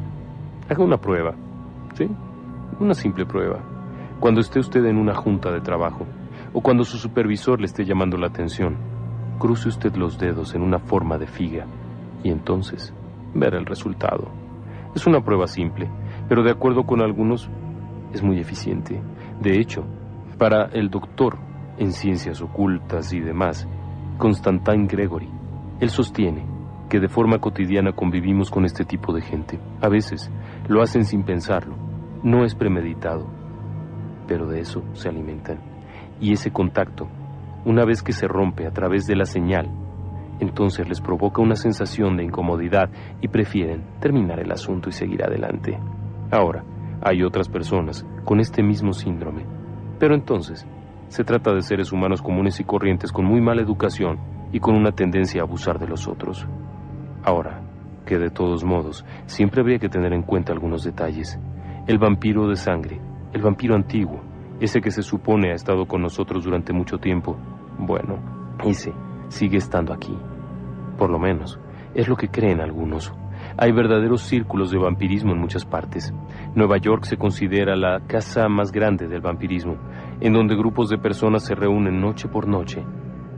Haga una prueba, ¿sí? Una simple prueba. Cuando esté usted en una junta de trabajo o cuando su supervisor le esté llamando la atención, cruce usted los dedos en una forma de figa y entonces verá el resultado. Es una prueba simple, pero de acuerdo con algunos es muy eficiente. De hecho, para el doctor en ciencias ocultas y demás, Constantin Gregory, él sostiene que de forma cotidiana convivimos con este tipo de gente. A veces lo hacen sin pensarlo, no es premeditado, pero de eso se alimentan. Y ese contacto, una vez que se rompe a través de la señal, entonces les provoca una sensación de incomodidad y prefieren terminar el asunto y seguir adelante. Ahora, hay otras personas con este mismo síndrome, pero entonces se trata de seres humanos comunes y corrientes con muy mala educación y con una tendencia a abusar de los otros. Ahora, que de todos modos siempre habría que tener en cuenta algunos detalles. El vampiro de sangre, el vampiro antiguo, ese que se supone ha estado con nosotros durante mucho tiempo, bueno, ese sigue estando aquí. Por lo menos, es lo que creen algunos. Hay verdaderos círculos de vampirismo en muchas partes. Nueva York se considera la casa más grande del vampirismo, en donde grupos de personas se reúnen noche por noche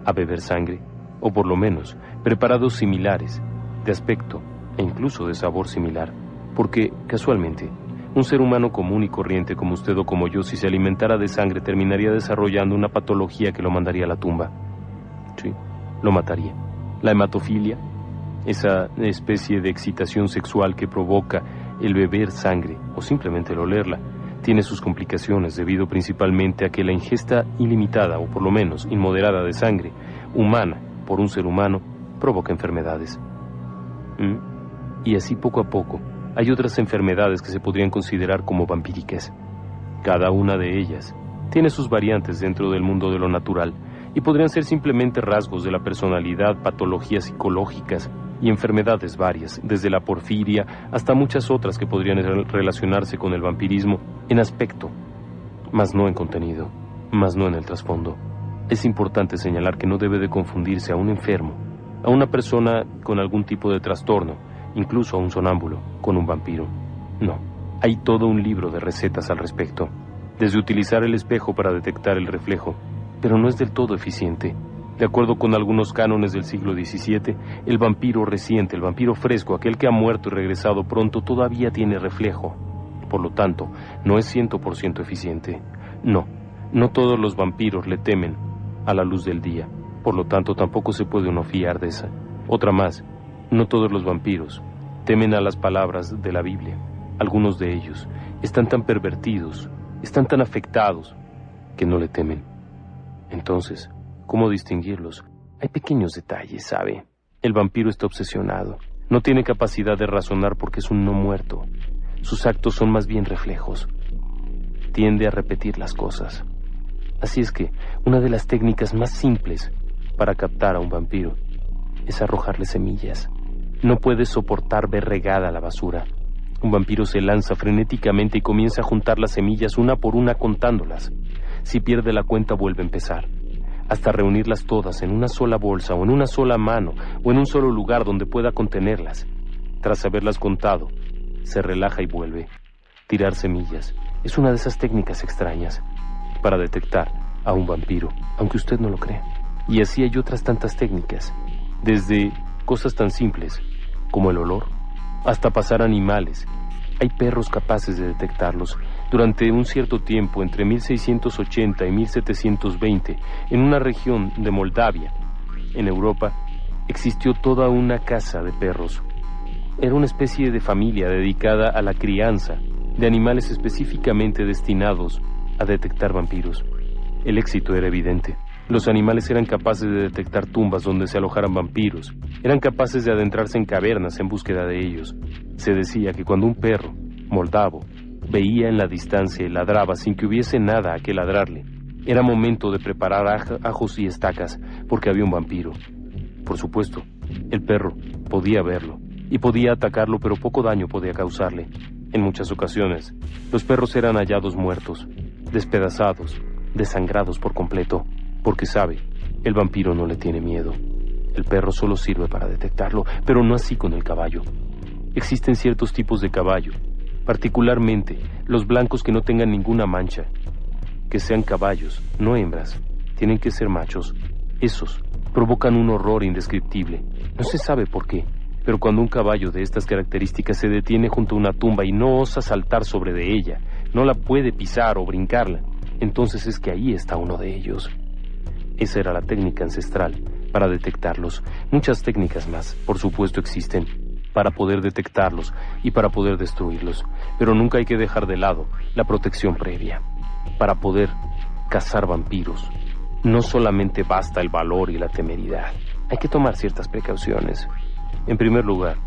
a beber sangre, o por lo menos preparados similares, de aspecto e incluso de sabor similar, porque, casualmente, un ser humano común y corriente como usted o como yo, si se alimentara de sangre, terminaría desarrollando una patología que lo mandaría a la tumba. Sí, lo mataría. La hematofilia, esa especie de excitación sexual que provoca el beber sangre o simplemente el olerla, tiene sus complicaciones debido principalmente a que la ingesta ilimitada o por lo menos inmoderada de sangre humana por un ser humano provoca enfermedades. Y así poco a poco hay otras enfermedades que se podrían considerar como vampíricas. Cada una de ellas tiene sus variantes dentro del mundo de lo natural y podrían ser simplemente rasgos de la personalidad, patologías psicológicas y enfermedades varias, desde la porfiria hasta muchas otras que podrían relacionarse con el vampirismo en aspecto, mas no en contenido, mas no en el trasfondo. Es importante señalar que no debe de confundirse a un enfermo, a una persona con algún tipo de trastorno, incluso a un sonámbulo, con un vampiro. No, hay todo un libro de recetas al respecto, desde utilizar el espejo para detectar el reflejo, pero no es del todo eficiente. De acuerdo con algunos cánones del siglo XVII, el vampiro reciente, el vampiro fresco, aquel que ha muerto y regresado pronto, todavía tiene reflejo. Por lo tanto, no es 100% eficiente. No todos los vampiros le temen a la luz del día. Por lo tanto, tampoco se puede uno fiar de esa. Otra más, no todos los vampiros temen a las palabras de la Biblia. Algunos de ellos están tan pervertidos, están tan afectados, que no le temen. Entonces, ¿cómo distinguirlos? Hay pequeños detalles, ¿sabe? El vampiro está obsesionado. No tiene capacidad de razonar porque es un no muerto. Sus actos son más bien reflejos. Tiende a repetir las cosas. Así es que una de las técnicas más simples para captar a un vampiro es arrojarle semillas. No puede soportar ver regada la basura. Un vampiro se lanza frenéticamente y comienza a juntar las semillas una por una contándolas. Si pierde la cuenta vuelve a empezar, hasta reunirlas todas en una sola bolsa o en una sola mano o en un solo lugar donde pueda contenerlas. Tras haberlas contado, se relaja y vuelve. Tirar semillas es una de esas técnicas extrañas para detectar a un vampiro, aunque usted no lo crea. Y así hay otras tantas técnicas, desde cosas tan simples como el olor, hasta pasar animales. Hay perros capaces de detectarlos. Durante un cierto tiempo, entre 1680 y 1720, en una región de Moldavia, en Europa, existió toda una casa de perros. Era una especie de familia dedicada a la crianza de animales específicamente destinados a detectar vampiros. El éxito era evidente. Los animales eran capaces de detectar tumbas donde se alojaran vampiros. Eran capaces de adentrarse en cavernas en búsqueda de ellos. Se decía que cuando un perro moldavo veía en la distancia y ladraba sin que hubiese nada a que ladrarle, era momento de preparar ajos y estacas porque había un vampiro. Por supuesto, el perro podía verlo y podía atacarlo, pero poco daño podía causarle. En muchas ocasiones, los perros eran hallados muertos, despedazados, desangrados por completo, porque sabe, el vampiro no le tiene miedo. El perro solo sirve para detectarlo, pero no así con el caballo. Existen ciertos tipos de caballo, particularmente los blancos que no tengan ninguna mancha, que sean caballos, no hembras, tienen que ser machos. Esos provocan un horror indescriptible. No se sabe por qué, pero cuando un caballo de estas características se detiene junto a una tumba y no osa saltar sobre de ella, no la puede pisar o brincarla, entonces es que ahí está uno de ellos. Esa era la técnica ancestral para detectarlos. Muchas técnicas más, por supuesto, existen para poder detectarlos y para poder destruirlos, pero nunca hay que dejar de lado la protección previa. Para poder cazar vampiros, no solamente basta el valor y la temeridad, hay que tomar ciertas precauciones. En primer lugar,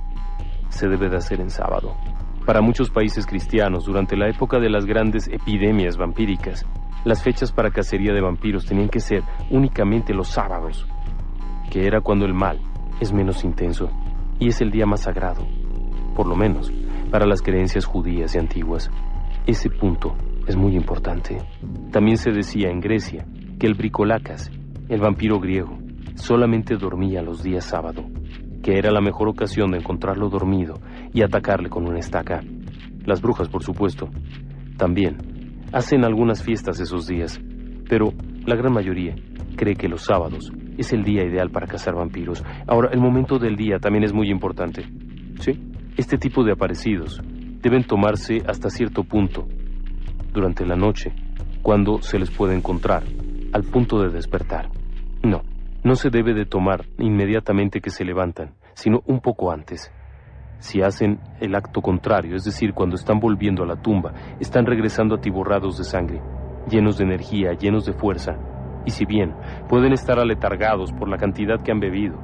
se debe de hacer en sábado. Para muchos países cristianos, durante la época de las grandes epidemias vampíricas, las fechas para cacería de vampiros tenían que ser únicamente los sábados, que era cuando el mal es menos intenso. y es el día más sagrado, por lo menos para las creencias judías y antiguas. Ese punto es muy importante. También se decía en Grecia que el bricolacas, el vampiro griego, solamente dormía los días sábado, que era la mejor ocasión de encontrarlo dormido y atacarle con una estaca. Las brujas, por supuesto, también hacen algunas fiestas esos días, pero la gran mayoría cree que los sábados es el día ideal para cazar vampiros. Ahora, el momento del día también es muy importante. Sí, este tipo de aparecidos deben tomarse hasta cierto punto durante la noche, cuando se les puede encontrar, al punto de despertar. No se debe de tomar inmediatamente que se levantan, sino un poco antes. Si hacen el acto contrario, es decir, cuando están volviendo a la tumba, están regresando atiborrados de sangre, llenos de energía, llenos de fuerza, y si bien pueden estar aletargados por la cantidad que han bebido,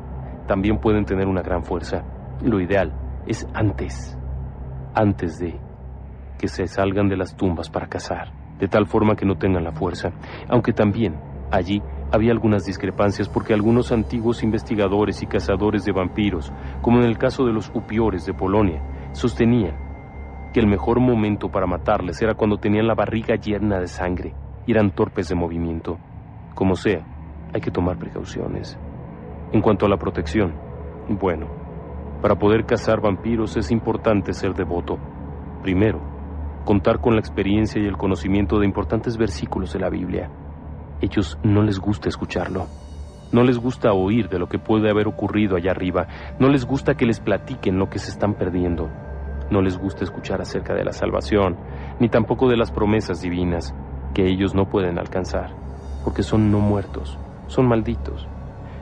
también pueden tener una gran fuerza. Lo ideal es antes de que se salgan de las tumbas para cazar, de tal forma que no tengan la fuerza, aunque también allí había algunas discrepancias porque algunos antiguos investigadores y cazadores de vampiros, como en el caso de los upiores de Polonia, sostenían que el mejor momento para matarles era cuando tenían la barriga llena de sangre y eran torpes de movimiento. Como sea, hay que tomar precauciones. En cuanto a la protección, bueno, para poder cazar vampiros es importante ser devoto. Primero, contar con la experiencia y el conocimiento de importantes versículos de la Biblia. Ellos no les gusta escucharlo. No les gusta oír de lo que puede haber ocurrido allá arriba. No les gusta que les platiquen lo que se están perdiendo. No les gusta escuchar acerca de la salvación, ni tampoco de las promesas divinas que ellos no pueden alcanzar, porque son no muertos, son malditos.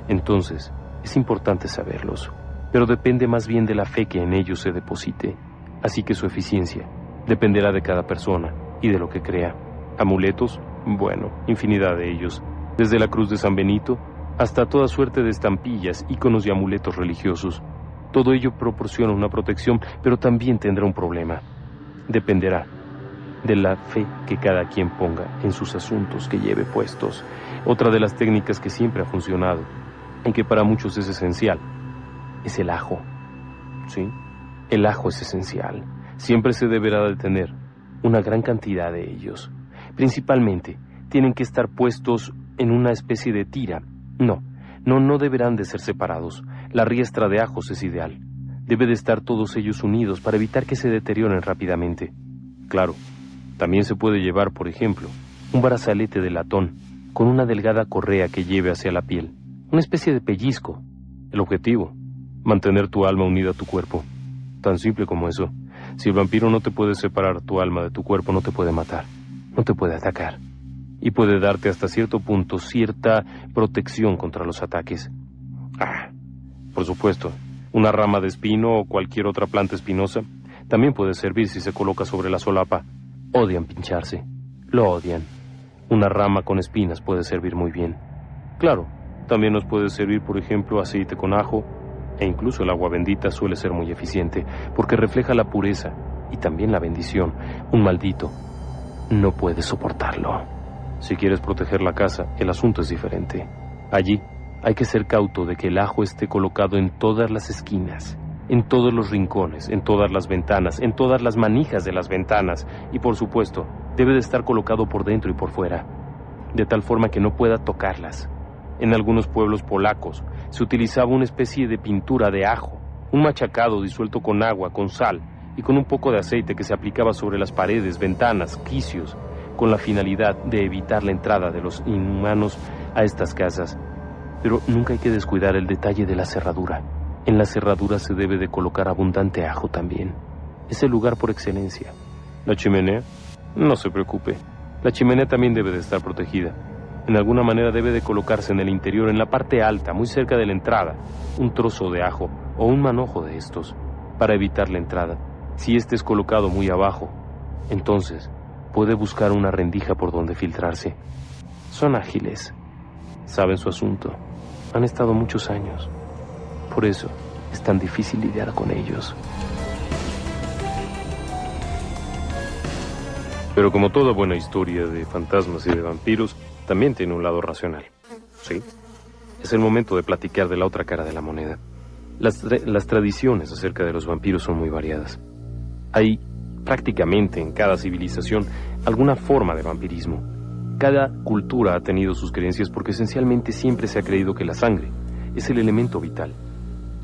Entonces, es importante saberlos, pero depende más bien de la fe que en ellos se deposite. Así que su eficiencia dependerá de cada persona y de lo que crea. Amuletos, bueno, infinidad de ellos, desde la cruz de San Benito hasta toda suerte de estampillas, íconos y amuletos religiosos. Todo ello proporciona una protección, pero también tendrá un problema. Dependerá de la fe que cada quien ponga en sus asuntos que lleve puestos. Otra de las técnicas que siempre ha funcionado, y que para muchos es esencial, es el ajo. ¿Sí? El ajo es esencial. Siempre se deberá de tener una gran cantidad de ellos. Principalmente, tienen que estar puestos en una especie de tira. No deberán de ser separados. La riestra de ajos es ideal. Debe de estar todos ellos unidos para evitar que se deterioren rápidamente. Claro, también se puede llevar, por ejemplo, un brazalete de latón con una delgada correa que lleve hacia la piel. Una especie de pellizco. El objetivo, mantener tu alma unida a tu cuerpo. Tan simple como eso. Si el vampiro no te puede separar tu alma de tu cuerpo, no te puede matar. No te puede atacar. Y puede darte hasta cierto punto cierta protección contra los ataques. Por supuesto, una rama de espino o cualquier otra planta espinosa también puede servir si se coloca sobre la solapa. Odian pincharse. Lo odian. Una rama con espinas puede servir muy bien. Claro, también nos puede servir, por ejemplo, aceite con ajo, e incluso el agua bendita suele ser muy eficiente, porque refleja la pureza y también la bendición. Un maldito no puede soportarlo. Si quieres proteger la casa, el asunto es diferente. Allí hay que ser cauto de que el ajo esté colocado en todas las esquinas, en todos los rincones, en todas las ventanas, en todas las manijas de las ventanas, y por supuesto, debe de estar colocado por dentro y por fuera, de tal forma que no pueda tocarlas. En algunos pueblos polacos se utilizaba una especie de pintura de ajo, un machacado disuelto con agua, con sal y con un poco de aceite que se aplicaba sobre las paredes, ventanas, quicios, con la finalidad de evitar la entrada de los inhumanos a estas casas. Pero nunca hay que descuidar el detalle de la cerradura. En la cerradura se debe de colocar abundante ajo también. Es el lugar por excelencia. ¿La chimenea? No se preocupe. La chimenea también debe de estar protegida. En alguna manera debe de colocarse en el interior, en la parte alta, muy cerca de la entrada, un trozo de ajo o un manojo de estos, para evitar la entrada. Si este es colocado muy abajo, entonces puede buscar una rendija por donde filtrarse. Son ágiles, saben su asunto, han estado muchos años. Por eso es tan difícil lidiar con ellos. Pero como toda buena historia de fantasmas y de vampiros, también tiene un lado racional. Sí, es el momento de platicar de la otra cara de la moneda. Las tradiciones acerca de los vampiros son muy variadas. Hay prácticamente en cada civilización alguna forma de vampirismo. Cada cultura ha tenido sus creencias porque esencialmente siempre se ha creído que la sangre es el elemento vital.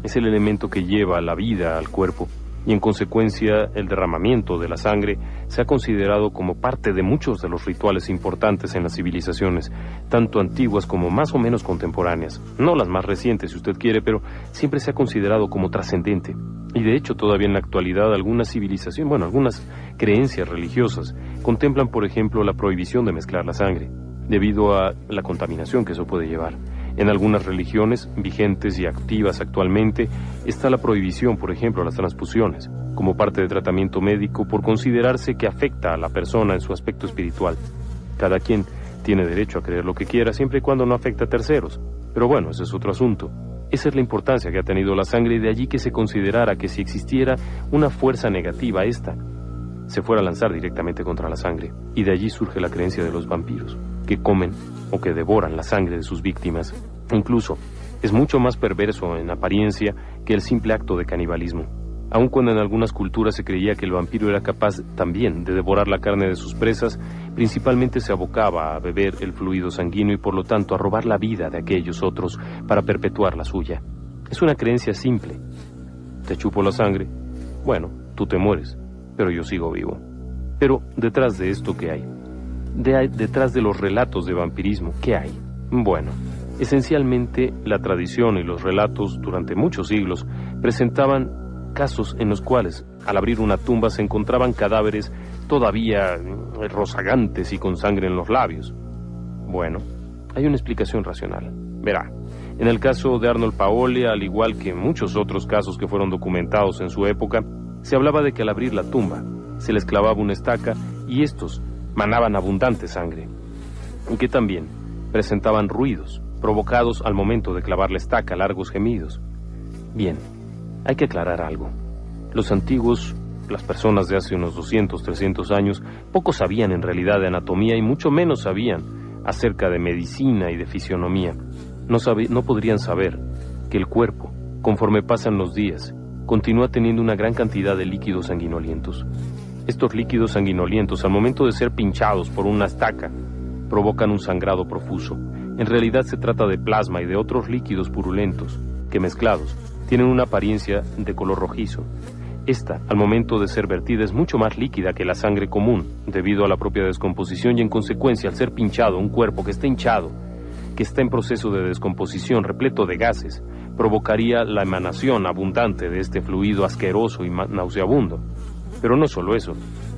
Es el elemento que lleva la vida al cuerpo y en consecuencia el derramamiento de la sangre se ha considerado como parte de muchos de los rituales importantes en las civilizaciones, tanto antiguas como más o menos contemporáneas. No las más recientes, si usted quiere, pero siempre se ha considerado como trascendente. Y de hecho todavía en la actualidad algunas creencias religiosas contemplan, por ejemplo, la prohibición de mezclar la sangre, debido a la contaminación que eso puede llevar. En algunas religiones vigentes y activas actualmente está la prohibición, por ejemplo, a las transfusiones, como parte de tratamiento médico por considerarse que afecta a la persona en su aspecto espiritual. Cada quien tiene derecho a creer lo que quiera siempre y cuando no afecte a terceros. Pero bueno, ese es otro asunto. Esa es la importancia que ha tenido la sangre y de allí que se considerara que si existiera una fuerza negativa, esta se fuera a lanzar directamente contra la sangre. Y de allí surge la creencia de los vampiros, que comen o que devoran la sangre de sus víctimas. Incluso, es mucho más perverso en apariencia que el simple acto de canibalismo. Aun cuando en algunas culturas se creía que el vampiro era capaz también de devorar la carne de sus presas, principalmente se abocaba a beber el fluido sanguíneo y por lo tanto a robar la vida de aquellos otros para perpetuar la suya. Es una creencia simple. Te chupo la sangre, bueno, tú te mueres, pero yo sigo vivo. Pero detrás de esto, ¿qué hay? Detrás de los relatos de vampirismo, ¿qué hay? Bueno, esencialmente la tradición y los relatos durante muchos siglos presentaban casos en los cuales, al abrir una tumba, se encontraban cadáveres todavía rozagantes y con sangre en los labios. Bueno, hay una explicación racional. Verá, en el caso de Arnold Paoli, al igual que en muchos otros casos que fueron documentados en su época, se hablaba de que al abrir la tumba se les clavaba una estaca y estos manaban abundante sangre, y que también presentaban ruidos provocados al momento de clavar la estaca, largos gemidos. Bien, hay que aclarar algo. Los antiguos, las personas de hace unos 200, 300 años, poco sabían en realidad de anatomía y mucho menos sabían acerca de medicina y de fisionomía. No podrían saber que el cuerpo, conforme pasan los días, continúa teniendo una gran cantidad de líquidos sanguinolientos. Estos líquidos sanguinolientos, al momento de ser pinchados por una estaca, provocan un sangrado profuso. En realidad se trata de plasma y de otros líquidos purulentos, que mezclados tienen una apariencia de color rojizo. Esta, al momento de ser vertida, es mucho más líquida que la sangre común, debido a la propia descomposición y en consecuencia al ser pinchado un cuerpo que está hinchado, que está en proceso de descomposición, repleto de gases, provocaría la emanación abundante de este fluido asqueroso y nauseabundo. Pero no solo eso,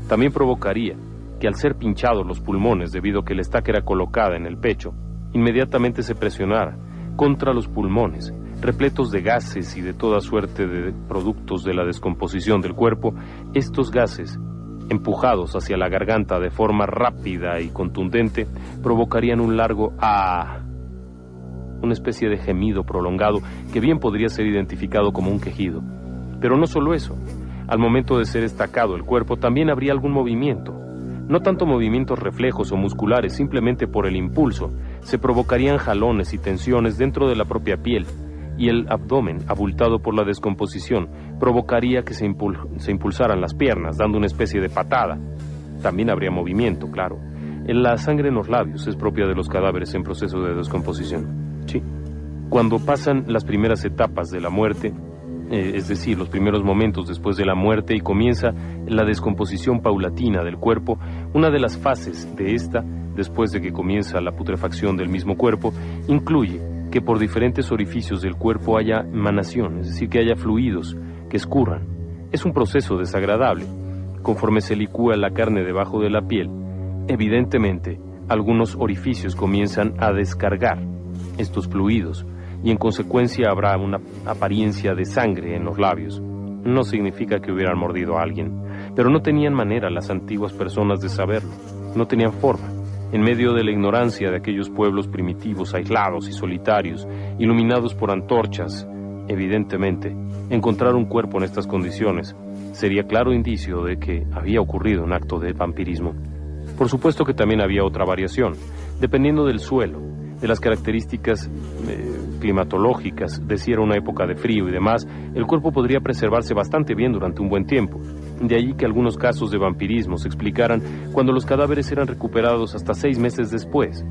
también provocaría que al ser pinchados los pulmones debido a que la estaca era colocada en el pecho, inmediatamente se presionara contra los pulmones, repletos de gases y de toda suerte de productos de la descomposición del cuerpo. Estos gases, empujados hacia la garganta de forma rápida y contundente, provocarían un largo "ah", una especie de gemido prolongado que bien podría ser identificado como un quejido. Pero no solo eso, al momento de ser estacado el cuerpo también habría algún movimiento. No tanto movimientos reflejos o musculares, simplemente por el impulso, se provocarían jalones y tensiones dentro de la propia piel, y el abdomen, abultado por la descomposición, provocaría que se impulsaran las piernas, dando una especie de patada. También habría movimiento, claro. La sangre en los labios es propia de los cadáveres en proceso de descomposición. Sí. Cuando pasan las primeras etapas de la muerte, es decir, los primeros momentos después de la muerte y comienza la descomposición paulatina del cuerpo, una de las fases de esta, después de que comienza la putrefacción del mismo cuerpo, incluye que por diferentes orificios del cuerpo haya emanación, es decir, que haya fluidos que escurran. Es un proceso desagradable. Conforme se licúa la carne debajo de la piel, evidentemente, algunos orificios comienzan a descargar estos fluidos y en consecuencia habrá una apariencia de sangre en los labios. No significa que hubieran mordido a alguien, pero no tenían manera las antiguas personas de saberlo, no tenían forma. En medio de la ignorancia de aquellos pueblos primitivos, aislados y solitarios, iluminados por antorchas, evidentemente, encontrar un cuerpo en estas condiciones sería claro indicio de que había ocurrido un acto de vampirismo. Por supuesto que también había otra variación. Dependiendo del suelo, de las características climatológicas, de si era una época de frío y demás, el cuerpo podría preservarse bastante bien durante un buen tiempo. De allí que algunos casos de vampirismo se explicaran cuando los cadáveres eran recuperados hasta 6 meses después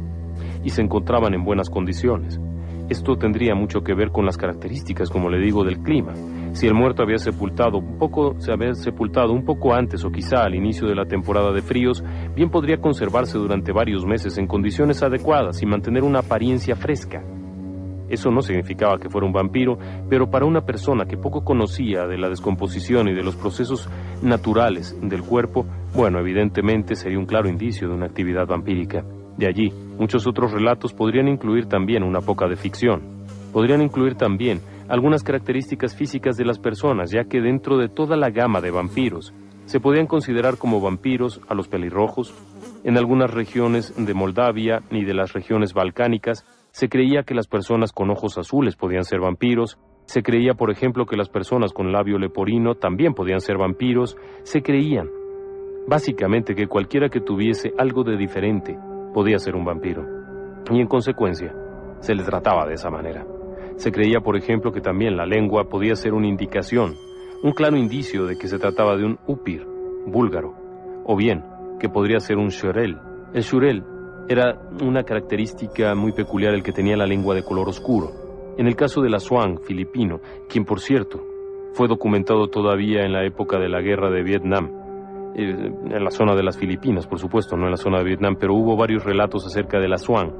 y se encontraban en buenas condiciones. Esto tendría mucho que ver con las características, como le digo, del clima. Si el muerto se había sepultado un poco antes o quizá al inicio de la temporada de fríos, bien podría conservarse durante varios meses en condiciones adecuadas y mantener una apariencia fresca. Eso no significaba que fuera un vampiro, pero para una persona que poco conocía de la descomposición y de los procesos naturales del cuerpo, bueno, evidentemente sería un claro indicio de una actividad vampírica. De allí, muchos otros relatos podrían incluir también una poca de ficción. Podrían incluir también algunas características físicas de las personas, ya que dentro de toda la gama de vampiros, se podían considerar como vampiros a los pelirrojos. En algunas regiones de Moldavia y de las regiones balcánicas, se creía que las personas con ojos azules podían ser vampiros. Se creía, por ejemplo, que las personas con labio leporino también podían ser vampiros. Se creían, básicamente, que cualquiera que tuviese algo de diferente podía ser un vampiro. Y en consecuencia, se le trataba de esa manera. Se creía, por ejemplo, que también la lengua podía ser una indicación, un claro indicio de que se trataba de un upir búlgaro, o bien que podría ser un shurel. El shurel era una característica muy peculiar el que tenía la lengua de color oscuro. En el caso del Aswang filipino, quien por cierto fue documentado todavía en la época de la guerra de Vietnam, en la zona de las Filipinas, por supuesto, no en la zona de Vietnam, pero hubo varios relatos acerca del Aswang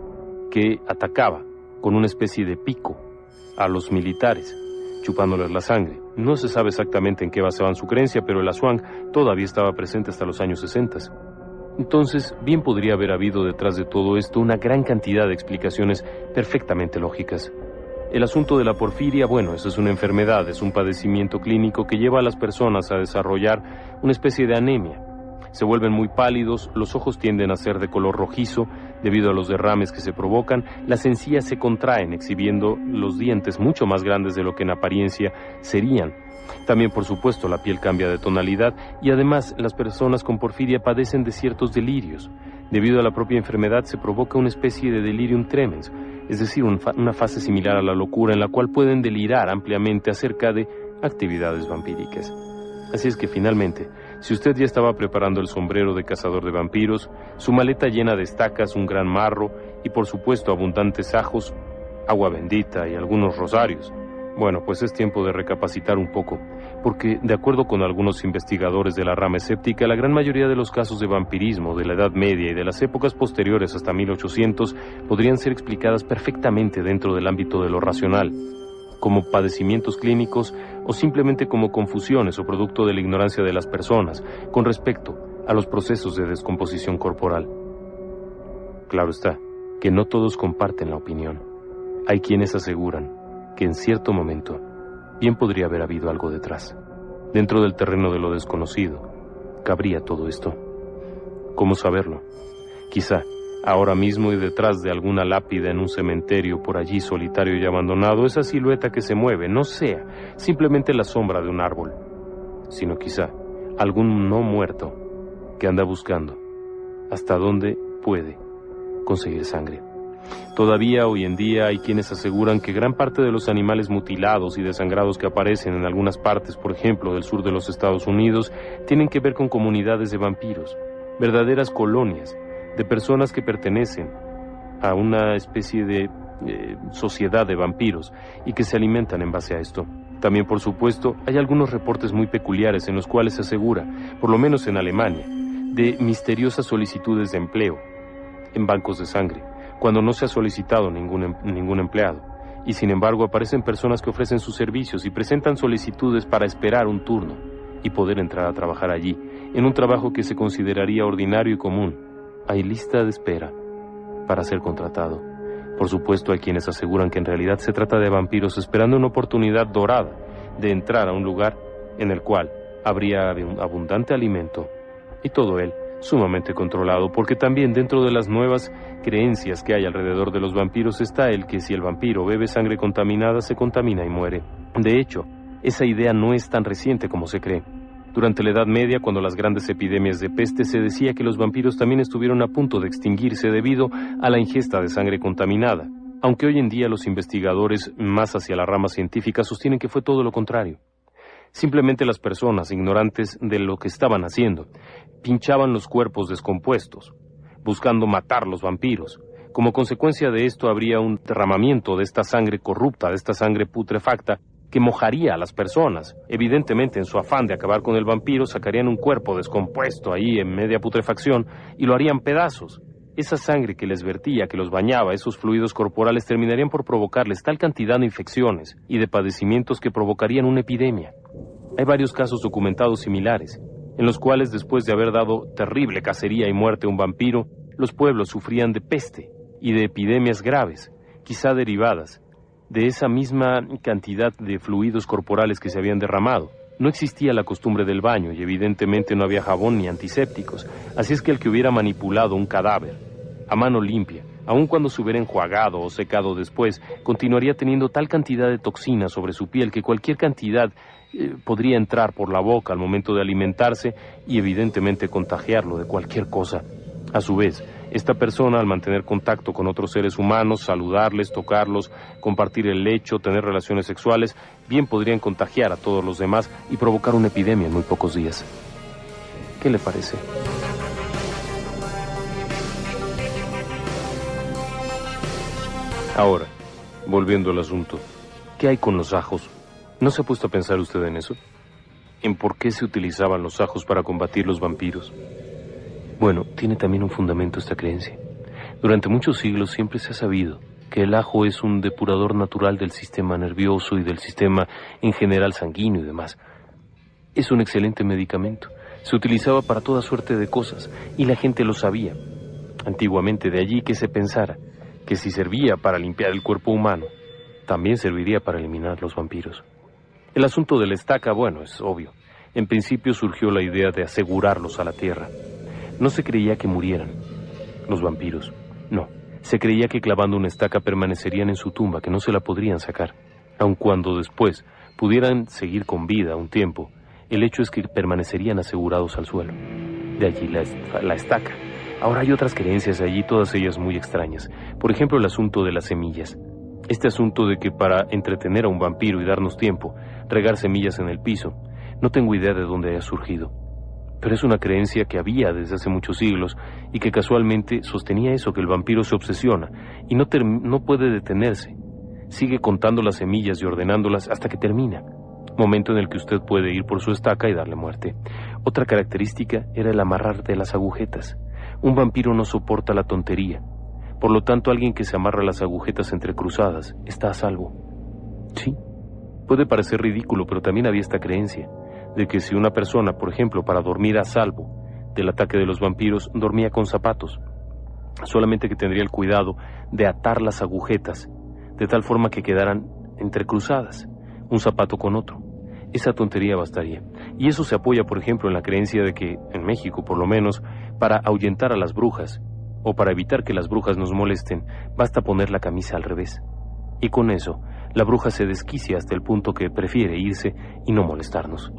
que atacaba con una especie de pico a los militares, chupándoles la sangre. No se sabe exactamente en qué basaban su creencia, pero el Aswang todavía estaba presente hasta los años 60. Entonces, bien podría haber habido detrás de todo esto una gran cantidad de explicaciones perfectamente lógicas. El asunto de la porfiria, bueno, eso es una enfermedad, es un padecimiento clínico que lleva a las personas a desarrollar una especie de anemia. Se vuelven muy pálidos, los ojos tienden a ser de color rojizo debido a los derrames que se provocan, las encías se contraen exhibiendo los dientes mucho más grandes de lo que en apariencia serían. También, por supuesto, la piel cambia de tonalidad y además las personas con porfiria padecen de ciertos delirios. Debido a la propia enfermedad se provoca una especie de delirium tremens, es decir, una fase similar a la locura en la cual pueden delirar ampliamente acerca de actividades vampíricas. Así es que finalmente, si usted ya estaba preparando el sombrero de cazador de vampiros, su maleta llena de estacas, un gran marro y por supuesto abundantes ajos, agua bendita y algunos rosarios, bueno, pues es tiempo de recapacitar un poco, porque de acuerdo con algunos investigadores de la rama escéptica, la gran mayoría de los casos de vampirismo de la Edad Media y de las épocas posteriores hasta 1800 podrían ser explicadas perfectamente dentro del ámbito de lo racional, como padecimientos clínicos o simplemente como confusiones o producto de la ignorancia de las personas con respecto a los procesos de descomposición corporal. Claro está, que no todos comparten la opinión. Hay quienes aseguran que en cierto momento bien podría haber habido algo detrás. Dentro del terreno de lo desconocido, cabría todo esto. ¿Cómo saberlo? Quizá ahora mismo y detrás de alguna lápida en un cementerio por allí solitario y abandonado, esa silueta que se mueve no sea simplemente la sombra de un árbol, sino quizá algún no muerto que anda buscando hasta dónde puede conseguir sangre. Todavía hoy en día hay quienes aseguran que gran parte de los animales mutilados y desangrados que aparecen en algunas partes, por ejemplo, del sur de los Estados Unidos, tienen que ver con comunidades de vampiros, verdaderas colonias de personas que pertenecen a una especie de sociedad de vampiros y que se alimentan en base a esto. También, por supuesto, hay algunos reportes muy peculiares en los cuales se asegura, por lo menos en Alemania, de misteriosas solicitudes de empleo en bancos de sangre, cuando no se ha solicitado ningún empleado, y sin embargo aparecen personas que ofrecen sus servicios y presentan solicitudes para esperar un turno y poder entrar a trabajar allí, en un trabajo que se consideraría ordinario y común. Hay lista de espera para ser contratado. Por supuesto, hay quienes aseguran que en realidad se trata de vampiros esperando una oportunidad dorada de entrar a un lugar en el cual habría abundante alimento y todo él sumamente controlado, porque también dentro de las nuevas creencias que hay alrededor de los vampiros está el que si el vampiro bebe sangre contaminada se contamina y muere. De hecho, esa idea no es tan reciente como se cree. Durante la Edad Media, cuando las grandes epidemias de peste, se decía que los vampiros también estuvieron a punto de extinguirse debido a la ingesta de sangre contaminada, aunque hoy en día los investigadores, más hacia la rama científica, sostienen que fue todo lo contrario. Simplemente las personas, ignorantes de lo que estaban haciendo, pinchaban los cuerpos descompuestos, buscando matar los vampiros. Como consecuencia de esto habría un derramamiento de esta sangre corrupta, de esta sangre putrefacta, que mojaría a las personas. Evidentemente, en su afán de acabar con el vampiro, sacarían un cuerpo descompuesto ahí en media putrefacción y lo harían pedazos. Esa sangre que les vertía, que los bañaba, esos fluidos corporales terminarían por provocarles tal cantidad de infecciones y de padecimientos que provocarían una epidemia. Hay varios casos documentados similares, en los cuales después de haber dado terrible cacería y muerte a un vampiro, los pueblos sufrían de peste y de epidemias graves, quizá derivadas de esa misma cantidad de fluidos corporales que se habían derramado. No existía la costumbre del baño y evidentemente no había jabón ni antisépticos, así es que el que hubiera manipulado un cadáver a mano limpia, aun cuando se hubiera enjuagado o secado después, continuaría teniendo tal cantidad de toxinas sobre su piel que cualquier cantidad podría entrar por la boca al momento de alimentarse y evidentemente contagiarlo de cualquier cosa. A su vez, esta persona, al mantener contacto con otros seres humanos, saludarles, tocarlos, compartir el lecho, tener relaciones sexuales, bien podrían contagiar a todos los demás y provocar una epidemia en muy pocos días. ¿Qué le parece? Ahora, volviendo al asunto, ¿qué hay con los ajos? ¿No se ha puesto a pensar usted en eso? ¿En por qué se utilizaban los ajos para combatir los vampiros? Bueno, tiene también un fundamento esta creencia. Durante muchos siglos siempre se ha sabido que el ajo es un depurador natural del sistema nervioso y del sistema en general sanguíneo y demás. Es un excelente medicamento. Se utilizaba para toda suerte de cosas y la gente lo sabía. Antiguamente, de allí que se pensara que si servía para limpiar el cuerpo humano, también serviría para eliminar los vampiros. El asunto de la estaca, bueno, es obvio. En principio surgió la idea de asegurarlos a la tierra. No se creía que murieran los vampiros, no. Se creía que clavando una estaca permanecerían en su tumba, que no se la podrían sacar. Aun cuando después pudieran seguir con vida un tiempo, el hecho es que permanecerían asegurados al suelo. De allí la estaca. Ahora hay otras creencias allí, todas ellas muy extrañas. Por ejemplo, el asunto de las semillas. Este asunto de que para entretener a un vampiro y darnos tiempo, regar semillas en el piso, no tengo idea de dónde haya surgido. Pero es una creencia que había desde hace muchos siglos y que casualmente sostenía eso, que el vampiro se obsesiona y no puede detenerse. Sigue contando las semillas y ordenándolas hasta que termina, momento en el que usted puede ir por su estaca y darle muerte. Otra característica era el amarrar de las agujetas. Un vampiro no soporta la tontería. Por lo tanto, alguien que se amarra las agujetas entrecruzadas está a salvo. Sí, puede parecer ridículo, pero también había esta creencia de que si una persona, por ejemplo, para dormir a salvo del ataque de los vampiros, dormía con zapatos, solamente que tendría el cuidado de atar las agujetas de tal forma que quedaran entrecruzadas, un zapato con otro. Esa tontería bastaría. Y eso se apoya, por ejemplo, en la creencia de que, en México por lo menos, para ahuyentar a las brujas, o para evitar que las brujas nos molesten, basta poner la camisa al revés. Y con eso, la bruja se desquicia hasta el punto que prefiere irse y no molestarnos.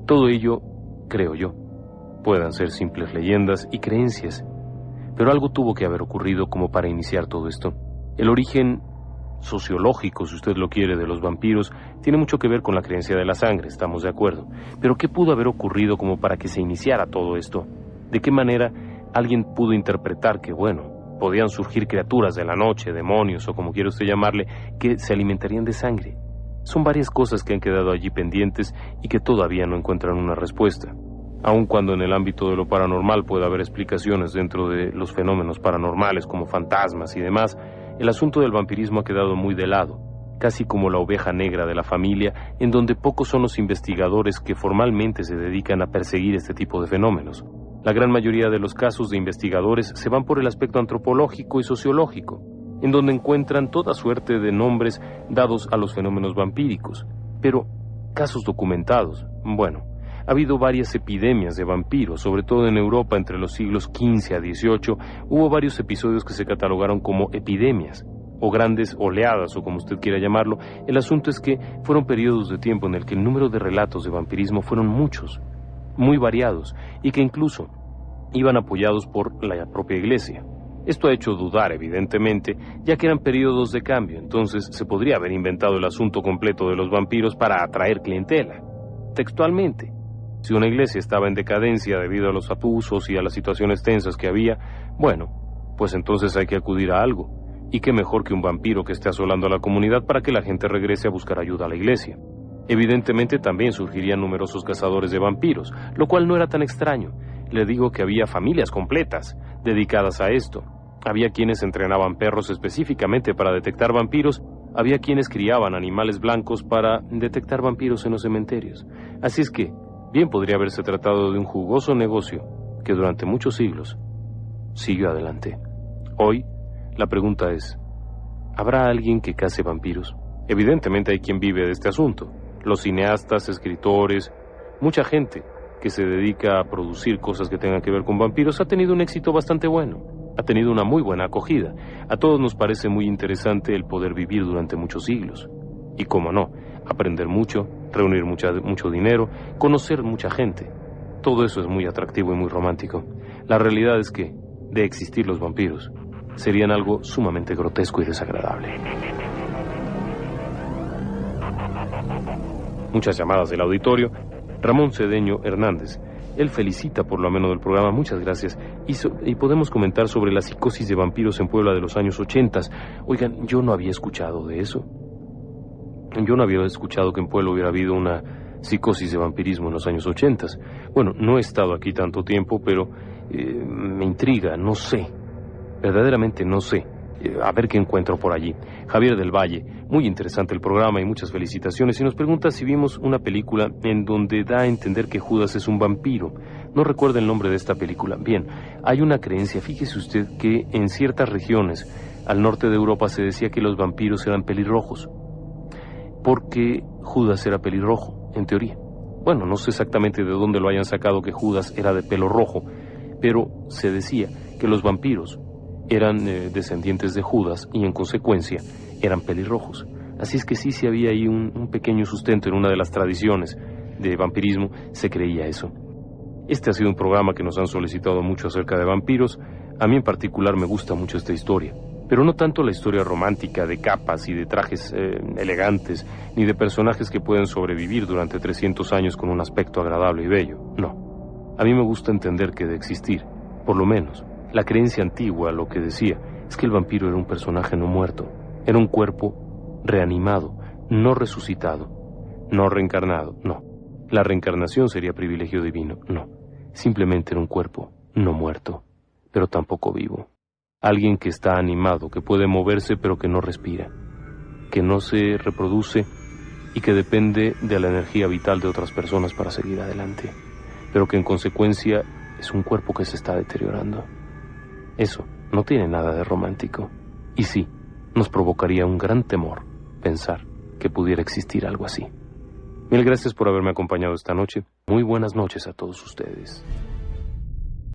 Todo ello, creo yo, puedan ser simples leyendas y creencias, pero algo tuvo que haber ocurrido como para iniciar todo esto. El origen sociológico, si usted lo quiere, de los vampiros tiene mucho que ver con la creencia de la sangre, estamos de acuerdo. Pero ¿qué pudo haber ocurrido como para que se iniciara todo esto? ¿De qué manera alguien pudo interpretar que, bueno, podían surgir criaturas de la noche, demonios o como quiera usted llamarle, que se alimentarían de sangre? Son varias cosas que han quedado allí pendientes y que todavía no encuentran una respuesta. Aun cuando en el ámbito de lo paranormal puede haber explicaciones dentro de los fenómenos paranormales como fantasmas y demás, el asunto del vampirismo ha quedado muy de lado, casi como la oveja negra de la familia, en donde pocos son los investigadores que formalmente se dedican a perseguir este tipo de fenómenos. La gran mayoría de los casos de investigadores se van por el aspecto antropológico y sociológico, en donde encuentran toda suerte de nombres dados a los fenómenos vampíricos. Pero, casos documentados, bueno, ha habido varias epidemias de vampiros, sobre todo en Europa entre los siglos XV a XVIII, hubo varios episodios que se catalogaron como epidemias, o grandes oleadas, o como usted quiera llamarlo. El asunto es que fueron periodos de tiempo en el que el número de relatos de vampirismo fueron muchos. muy variados y que incluso iban apoyados por la propia iglesia. Esto ha hecho dudar, evidentemente, ya que eran periodos de cambio, entonces se podría haber inventado el asunto completo de los vampiros para atraer clientela. Textualmente, si una iglesia estaba en decadencia debido a los abusos y a las situaciones tensas que había, bueno, pues entonces hay que acudir a algo. Y qué mejor que un vampiro que esté asolando a la comunidad para que la gente regrese a buscar ayuda a la iglesia. Evidentemente también surgirían numerosos cazadores de vampiros, lo cual no era tan extraño. Le digo que había familias completas dedicadas a esto. Había quienes entrenaban perros específicamente para detectar vampiros, había quienes criaban animales blancos para detectar vampiros en los cementerios. Así es que, bien podría haberse tratado de un jugoso negocio que durante muchos siglos siguió adelante. Hoy, la pregunta es, ¿habrá alguien que cace vampiros? Evidentemente hay quien vive de este asunto. Los cineastas, escritores, mucha gente que se dedica a producir cosas que tengan que ver con vampiros ha tenido un éxito bastante bueno. Ha tenido una muy buena acogida. A todos nos parece muy interesante el poder vivir durante muchos siglos. Y cómo no, aprender mucho, reunir mucho dinero, conocer mucha gente. Todo eso es muy atractivo y muy romántico. La realidad es que, de existir los vampiros, serían algo sumamente grotesco y desagradable. Muchas llamadas del auditorio. Ramón Cedeño Hernández. Él felicita por lo menos del programa, muchas gracias. Y podemos comentar sobre la psicosis de vampiros en Puebla de los años 80. Oigan, yo no había escuchado de eso. Yo no había escuchado que en Puebla hubiera habido una psicosis de vampirismo en los años 80. Bueno, no he estado aquí tanto tiempo, pero me intriga, no sé. Verdaderamente no sé. A ver qué encuentro por allí. Javier del Valle, muy interesante el programa y muchas felicitaciones. Y nos pregunta si vimos una película en donde da a entender que Judas es un vampiro. No recuerdo el nombre de esta película. Bien, hay una creencia, fíjese usted, que en ciertas regiones al norte de Europa se decía que los vampiros eran pelirrojos, porque Judas era pelirrojo, en teoría. Bueno, no sé exactamente de dónde lo hayan sacado que Judas era de pelo rojo, pero se decía que los vampiros eran descendientes de Judas y en consecuencia eran pelirrojos. Así es que sí había ahí un pequeño sustento en una de las tradiciones de vampirismo, se creía eso. Este ha sido un programa que nos han solicitado mucho acerca de vampiros. A mí en particular me gusta mucho esta historia, pero no tanto la historia romántica de capas y de trajes elegantes, ni de personajes que pueden sobrevivir durante 300 años con un aspecto agradable y bello, no. A mí me gusta entender que de existir, por lo menos, la creencia antigua lo que decía es que el vampiro era un personaje no muerto, era un cuerpo reanimado, no resucitado, no reencarnado, no. La reencarnación sería privilegio divino, no. Simplemente era un cuerpo no muerto, pero tampoco vivo. Alguien que está animado, que puede moverse pero que no respira, que no se reproduce y que depende de la energía vital de otras personas para seguir adelante, pero que en consecuencia es un cuerpo que se está deteriorando. Eso no tiene nada de romántico. Y sí, nos provocaría un gran temor pensar que pudiera existir algo así. Mil gracias por haberme acompañado esta noche. Muy buenas noches a todos ustedes.